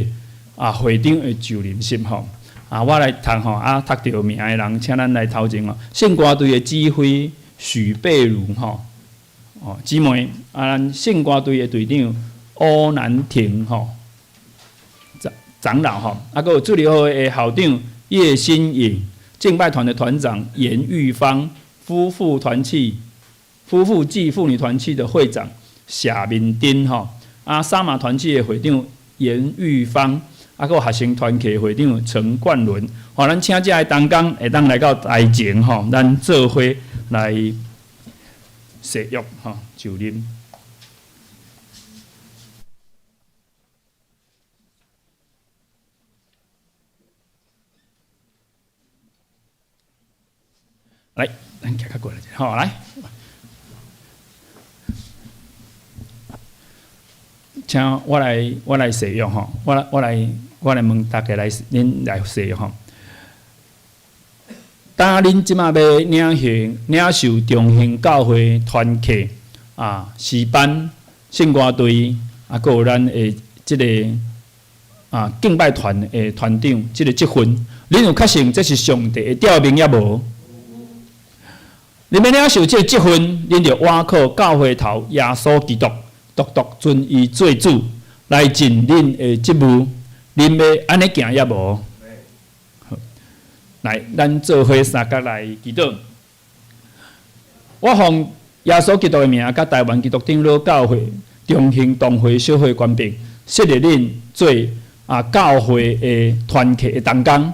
Speaker 4: 会长的就任式吼。我来读吼，读到名的人，请咱来头前哦。圣歌队的指挥许贝如吼，姊妹，咱圣歌队的队长欧南婷吼，长老吼，还有助理会的校长叶新颖，敬拜团的团长严玉芳，夫妇继妇女团契的会长夏明丁吼，三马团契的会长严玉芳。还有学生团契会长陈冠伦，咱请这个同工会当来到台前吼，咱做伙来誓约吼就任。来，咱行较过来一下，好来，请我来誓约吼，我来问大家恁来誓约吼。当恁即马要领受中兴教会团契诗班圣歌队，还有咱的即个敬拜团的团长即个职分，恁有确信这是上帝的召命也无？恁要领受即个职分，恁就倚靠教会头耶稣基督，独尊伊做主，来尽恁的职务。恁要安尼行也无？来，咱做伙三角来祈祷。我奉耶稣基督的名，甲台湾基督长老教会、中兴同会小会官兵，设立恁做教会的团契的同工。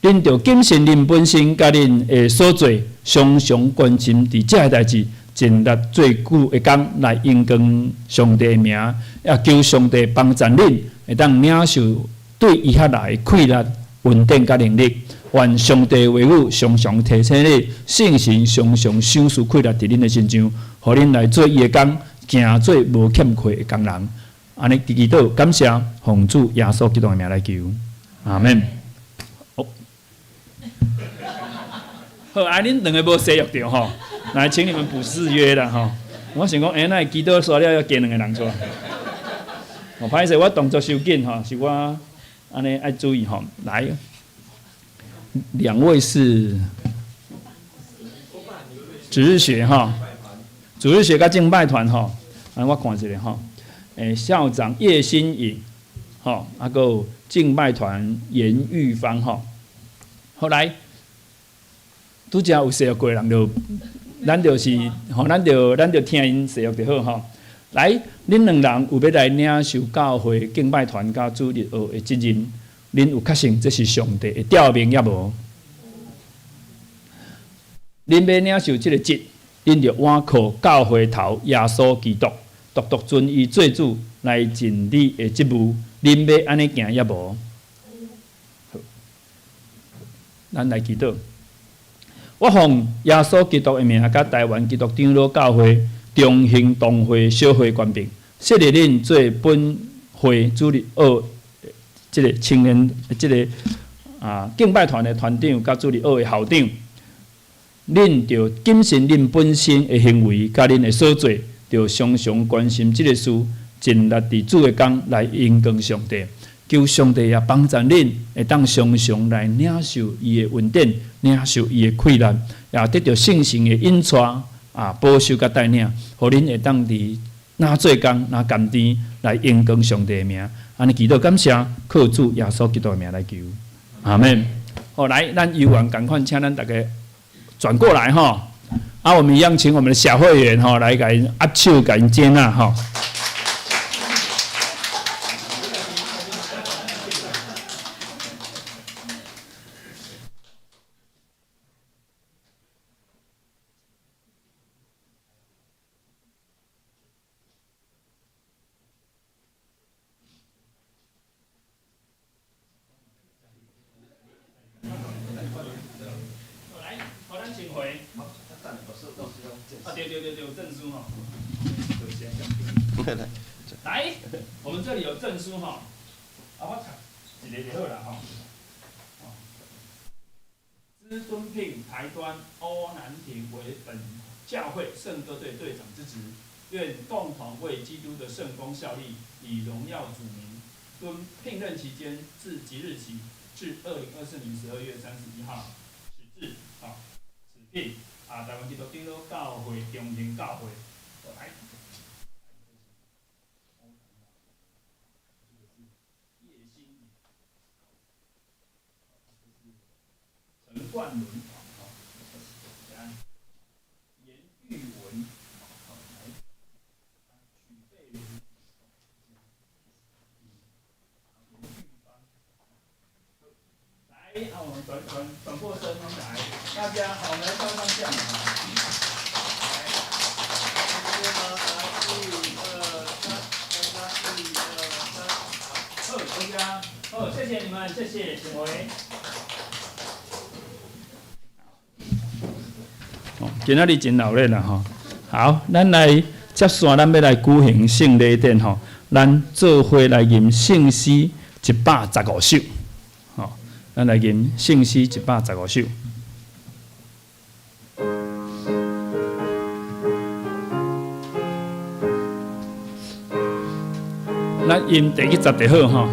Speaker 4: 恁着谨慎恁本身，甲恁的所做，常常关心伫遮个代志，尽力做久的工来应光上帝的名，也求上帝帮助恁，会当领受对伊遐来快乐、稳定甲能力。愿上帝话语常常提醒你，圣神常常赏赐快乐伫恁的身上，互恁来做伊的工，行做无欠缺的工人。安尼祈祷，感谢奉主耶稣基督的名来求，阿门。好，恁两个无洗浴着吼，来请你们补誓约啦吼。我想讲，那祈祷煞了要加两个人出来。我歹势，我动作收紧吼，是我安尼爱注意吼。来，两位是主日学哈，主日学甲敬拜团吼，我看一下吼。校长叶新颖，吼，还有敬拜团严玉芳吼。后来。拄则有洗浴过的人就，咱就是吼，咱就听因洗浴就好吼。来，恁两人有要来领受教会敬拜团甲主日学的责任，恁有确信这是上帝的调明也无？恁要领受这个职，恁就倚靠教会头耶稣基督，独独尊伊做主来尽你的职务。恁要安尼行也无？好，咱来祈祷。我奉耶稣基督的名，甲台湾基督长老教会中兴同会小会官兵，设立恁做本会主日学即个青年即个敬拜团的团长，甲主日学的校长，恁着谨慎恁本身的行为，甲恁的所做，着常常关心即个事，尽力伫主的工来荣光上帝。求上帝也帮助恁，会当常常来领受伊的恩典，领受伊的快乐，也得到圣神的引带保守甲带领，互恁会当伫哪做工哪甘甜来荣光上帝的名。安尼祈祷感谢，靠主耶稣基督的名来求，阿门。好，来，咱游玩赶快请咱大家转过来吼，我们一样请我们的小会员吼来给因握手，给因接纳吼。对，证书哈。来，我们这里有证书哈。我读一个就好啦哈。资敦聘台端欧南亭为本教会圣歌队队长之职，愿共同为基督的圣工效力，以荣耀主名。敦聘任期间自即日起至2024年12月31号始至。此聘台湾基督长老教会中兴教会来。陈冠伦，严玉文，许贝如，来，我们转过身来，大家好，我们来照张相啊。好，谢谢你们，谢谢，请回。今仔日真热闹啦吼，好，咱来接线，咱要来举行圣礼典吼，咱做伙来吟圣诗115首，吼，咱来吟圣诗115首。咱吟第10就好吼。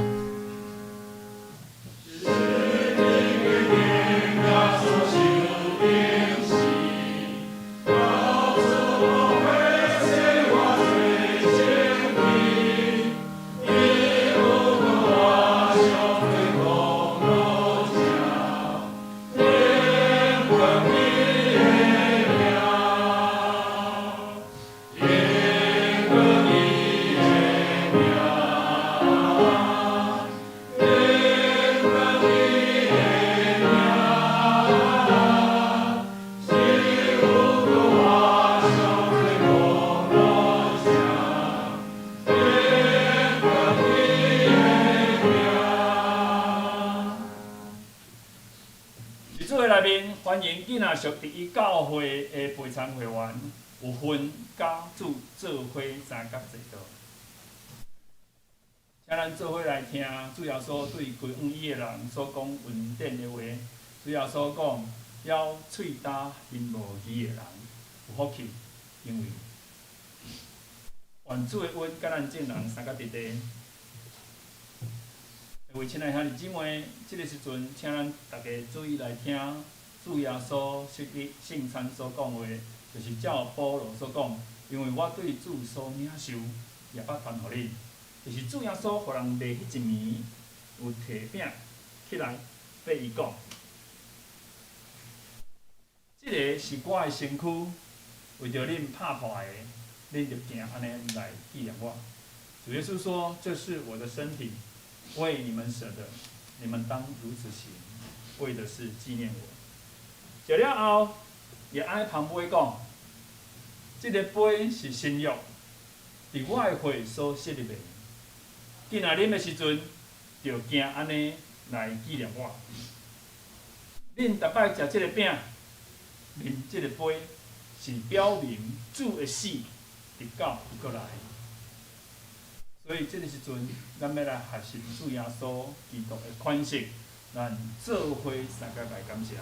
Speaker 4: 正属伫伊教会的陪参会员有分甲主做伙三角制度。请咱做伙来听主耶稣对规黄衣的人所讲恩典的话。主耶稣讲，要喙焦面无语的人有福气，因为愿主的恩甲咱众人三角伫地。各位亲爱兄弟姊妹，即个时阵，请咱大家注意来听主耶稣圣餐所讲话，就是照保罗所讲，因为我对主所领受，也捌传互恁，就是主耶稣互人立迄一暝，有摕饼起来对伊讲，即个是我的身躯，为着恁拍破的，恁就行安尼来纪念我。主耶稣说：“这是我的身体。”为你们舍的，你们当如此行，为的是纪念我。食了后，也爱旁杯讲，这个杯是新约，伫我的血所设立的。今仔啉的时阵，就行安尼来纪念我。恁逐摆食这个饼，啉这个杯，是表明主的死，直到伊过来。所以这个时阵，咱要来学习主耶稣基督的款式，咱做伙三角来感谢。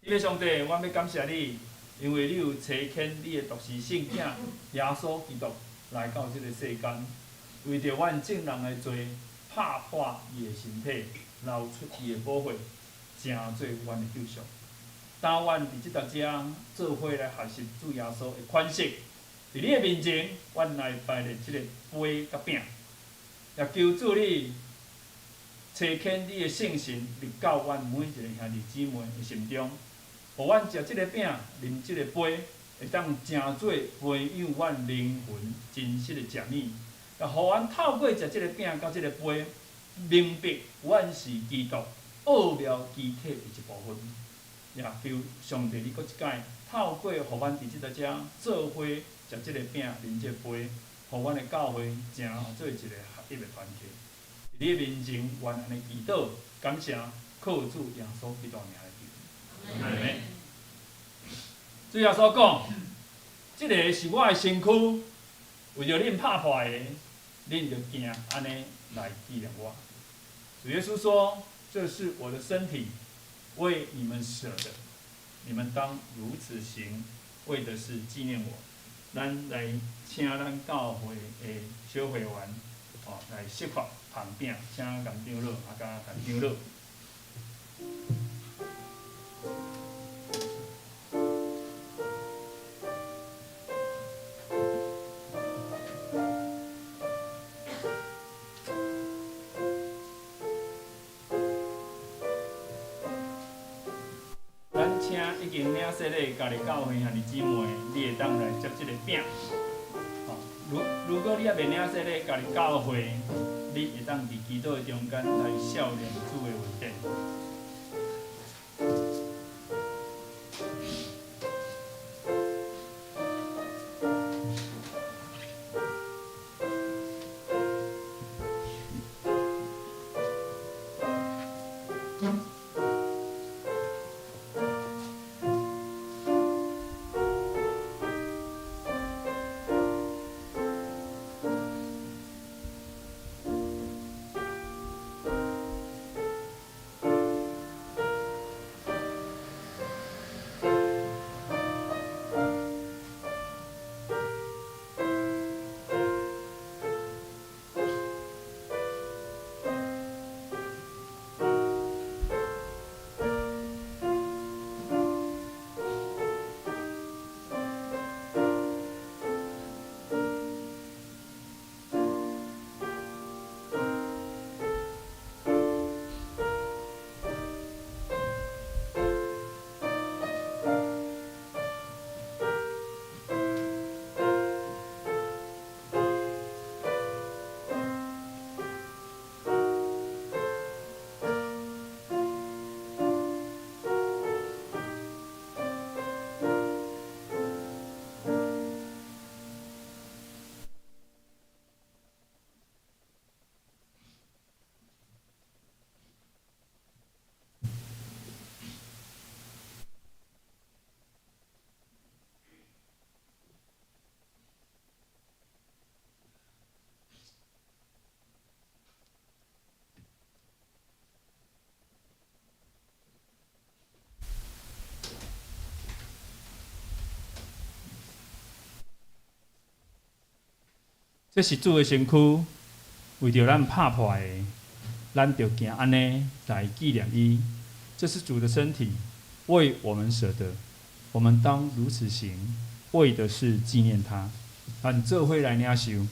Speaker 4: 因为上帝，我要感谢你，因为你有差遣你的独生圣子耶稣基督来到这个世间，为着阮众人的罪，拍破伊的身体，流出伊的宝血，成做阮的救赎。当阮伫即搭遮做伙来学习主耶稣的款式。伫你的面前，阮来摆列即个杯甲饼，也求主你差遣你的圣神入到阮每一个兄弟姊妹的心中，互阮食即个饼、啉即个杯，会当成做培养阮灵魂真实的食物，也互阮透过食即个饼甲即个杯，明白阮是基督奥妙机体的一部分。也求上帝你搁一摆透过互阮伫即搭遮做伙。食即个饼，啉即个杯，互阮的教会成做一个合一的团体。伫你面前，愿安尼祈祷，感谢靠主耶稣基督名来祈祷。阿门。主耶稣讲，即个是我的身躯，为着恁拍破的，恁就行安尼来纪念我。主耶稣说：“这是我的身体，为你们舍的，你们当如此行，为的是纪念我。”咱来请咱教会的小会员，来设法旁饼，请甘长老甲甘长老。咱请已经领洗礼家己教会兄弟姊妹，你会当来接即个饼。如果你还未领洗礼家己教会，你会当伫基督的中间来效念主的恩典。
Speaker 5: 这是主的身躯，为着咱拍破的，咱就行安尼来纪念伊。这是主的身体，为我们舍得，我们当如此行，为的是纪念他。咱做伙来领受。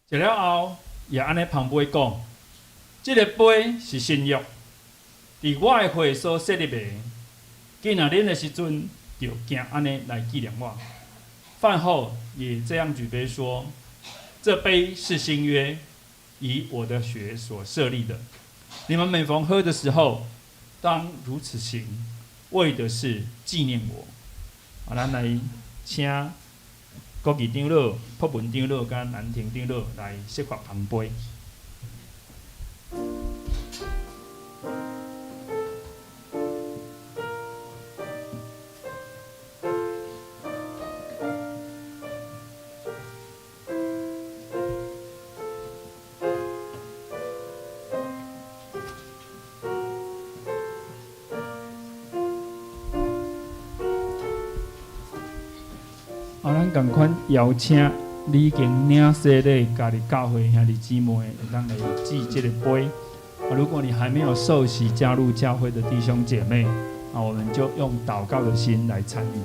Speaker 5: 食了后，也安尼旁边讲，这个杯是新约，伫我的会所设立的。今仔恁的时阵，就行安尼来纪念我。饭后也这样举杯说：这杯是新约，以我的血所设立的。你们每逢喝的时候，当如此行，为的是纪念我。咱来请国语长老、朴文长老、甲南庭长老来设法旁杯。咱共款邀请已经领洗的家己教会兄弟姊妹，会当来祭这个杯。如果你还没有受洗加入教会的弟兄姐妹，我们就用祷告的心来参与。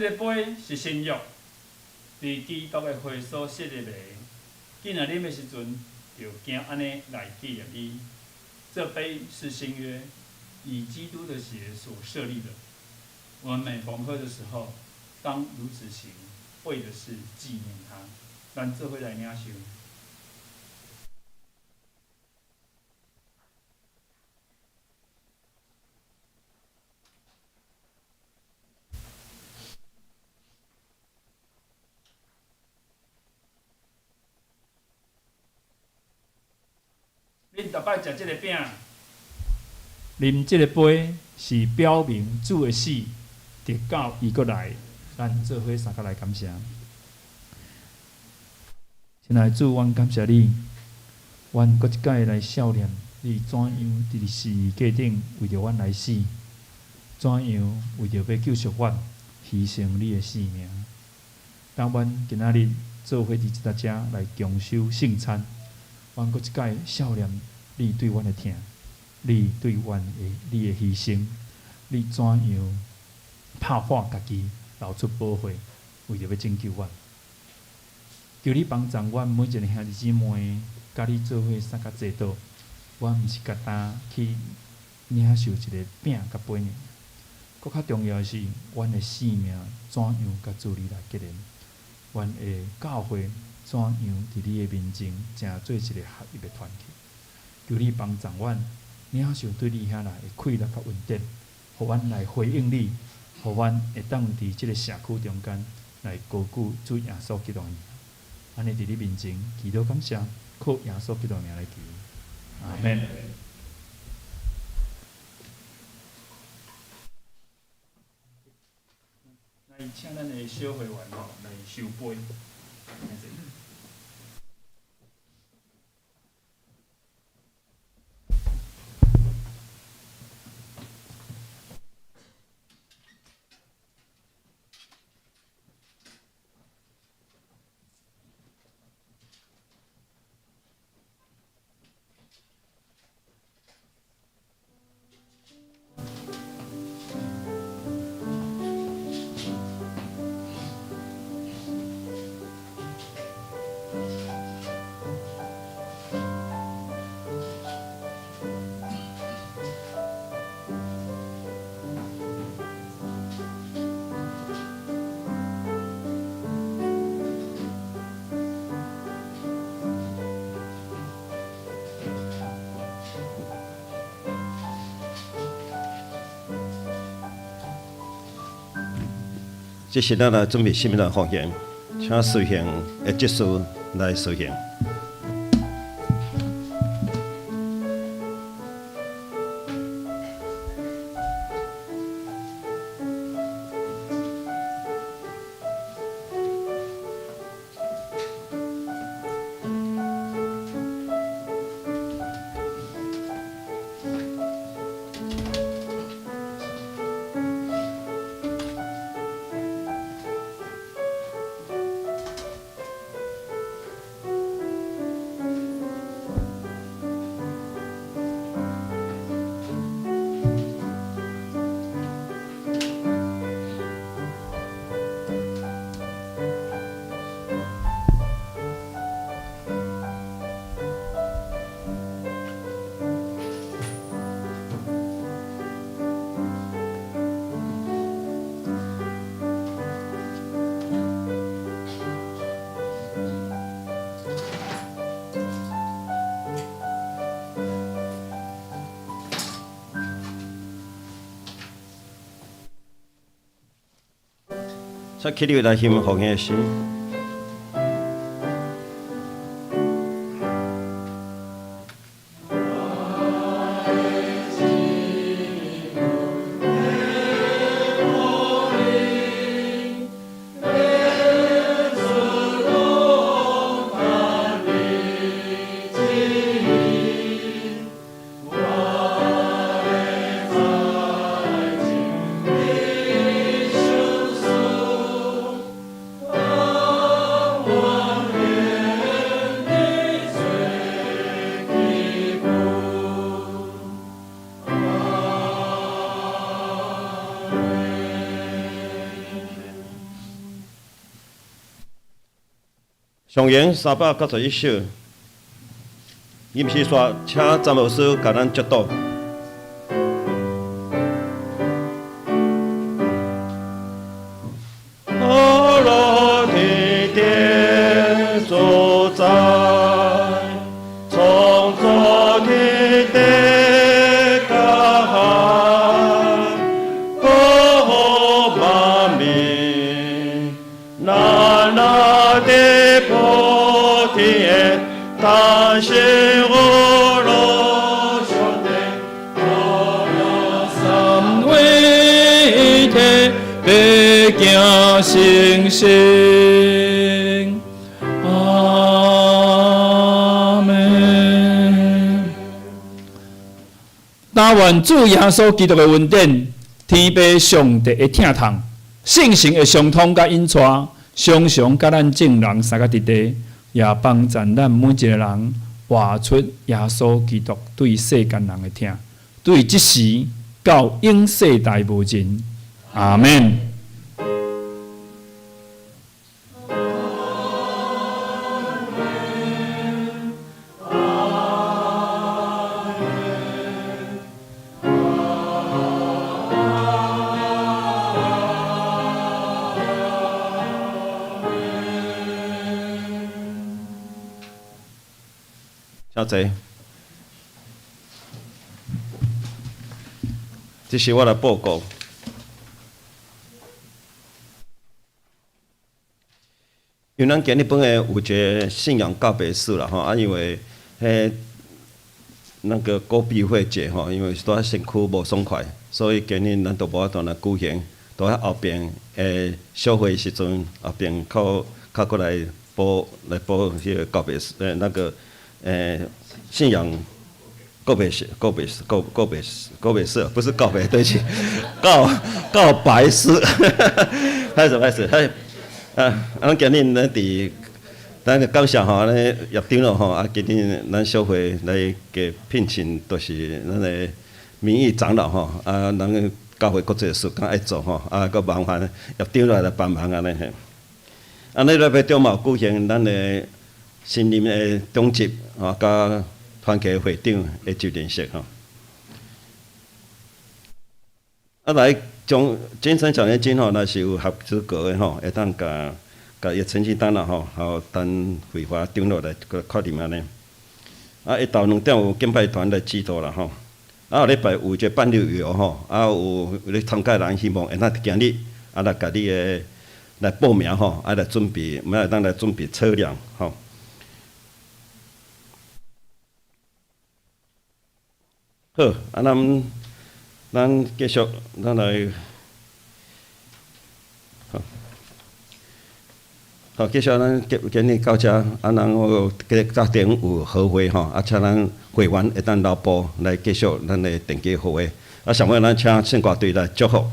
Speaker 5: 这个杯是新约，伫基督的会所设立的。今仔啉的时阵，就行安尼来纪念伊。这杯是新约，以基督的血所设立的。我们每逢喝的时候，当如此行，为的是纪念他。咱做伙来领受。恁逐摆食即个饼，啉即个杯，是表明主的死，直到伊过来，咱做伙三个来感谢。亲爱的主，阮感谢你，阮搁一摆来少年，你怎样伫十字架顶为着阮来死？怎样为着要救赎阮，牺牲你的性命？当阮今仔日做伙伫即搭遮来共守圣餐。阮搁一摆少年，你对阮的疼，你对阮的你的牺牲，你怎样拍破家己，流出宝血，为着要拯救阮？求你帮助阮每一个兄弟姊妹，甲你做伙三甲坐倒。阮毋是简单去领受一个饼甲杯尔，搁较重要的是，阮的性命怎样甲主你来结连？阮的教会怎样伫你的面前，成做一个合一的团体？求你帮助阮，领受对你遐来的快乐甲稳定，互阮来回应你，互阮会当伫即个社区中间来高举主耶稣基督的名。安尼伫你面前祈祷感谢，靠耶稣基督的名来祈。阿免。来，请咱的小会员吼来收杯。
Speaker 1: 这是咱来准备心灵奉献，请随行的结束来随行。请起立来献奉献的诗。上元391首，伊毋是说，请詹牧师甲咱接导。阿拉的天所在，创造天地间，保万民，那的菩提，但是我若兄弟，我三位天，白行成圣。阿门。但愿主耶稣基督的恩典，天父上帝的疼痛，圣神的相通甲引带。常常甲咱众人三个伫地，也帮助咱每一个人活出耶稣基督对世间人的疼，对即时到永世代无尽。阿门。小姐，这是我的报告。因为咱今日本来有一个信仰告别式啦吼，因为那个国币会节吼，因为拄仔身躯无爽快，所以今日咱都无法度来举行，都喺后边小会时阵后边靠过来播迄个告别式那个信仰告别式，不是告别，对不起，告白式，歹势，咱今日咱伫咱感谢吼，咱业长咯吼，今日咱小会来给聘请，都是咱的民意长老吼，咱教会各侪事工爱做吼，佮麻烦业长来帮忙安尼嘿。咱礼拜中嘛有举行咱的新任的中级甲团契会长的就任式吼。来将精神少年金吼，若是有合资格的吼，会当甲伊成绩单啦吼，好等会华长老来确认安尼。下昼2点有敬拜团来指导啦吼。下礼拜有一个伴侣游吼，有咧参加人希望会当今日来甲你的来报名吼，来准备，我们来当来准备车辆吼。好，咱继续，咱来，好，继续咱今日到遮，咱有家庭有好会吼，请咱会员会当留步来继续咱的定期好会。上尾咱请圣歌队来祝福。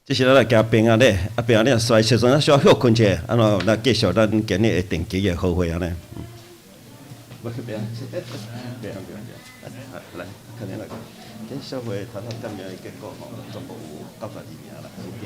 Speaker 1: 这是咱来行平安咧，平安咧衰时阵，需要休困者，来继续咱今日的定期的好会安尼。不要，来，肯定来。今小会头头点名的结果吼，总共有92名啦。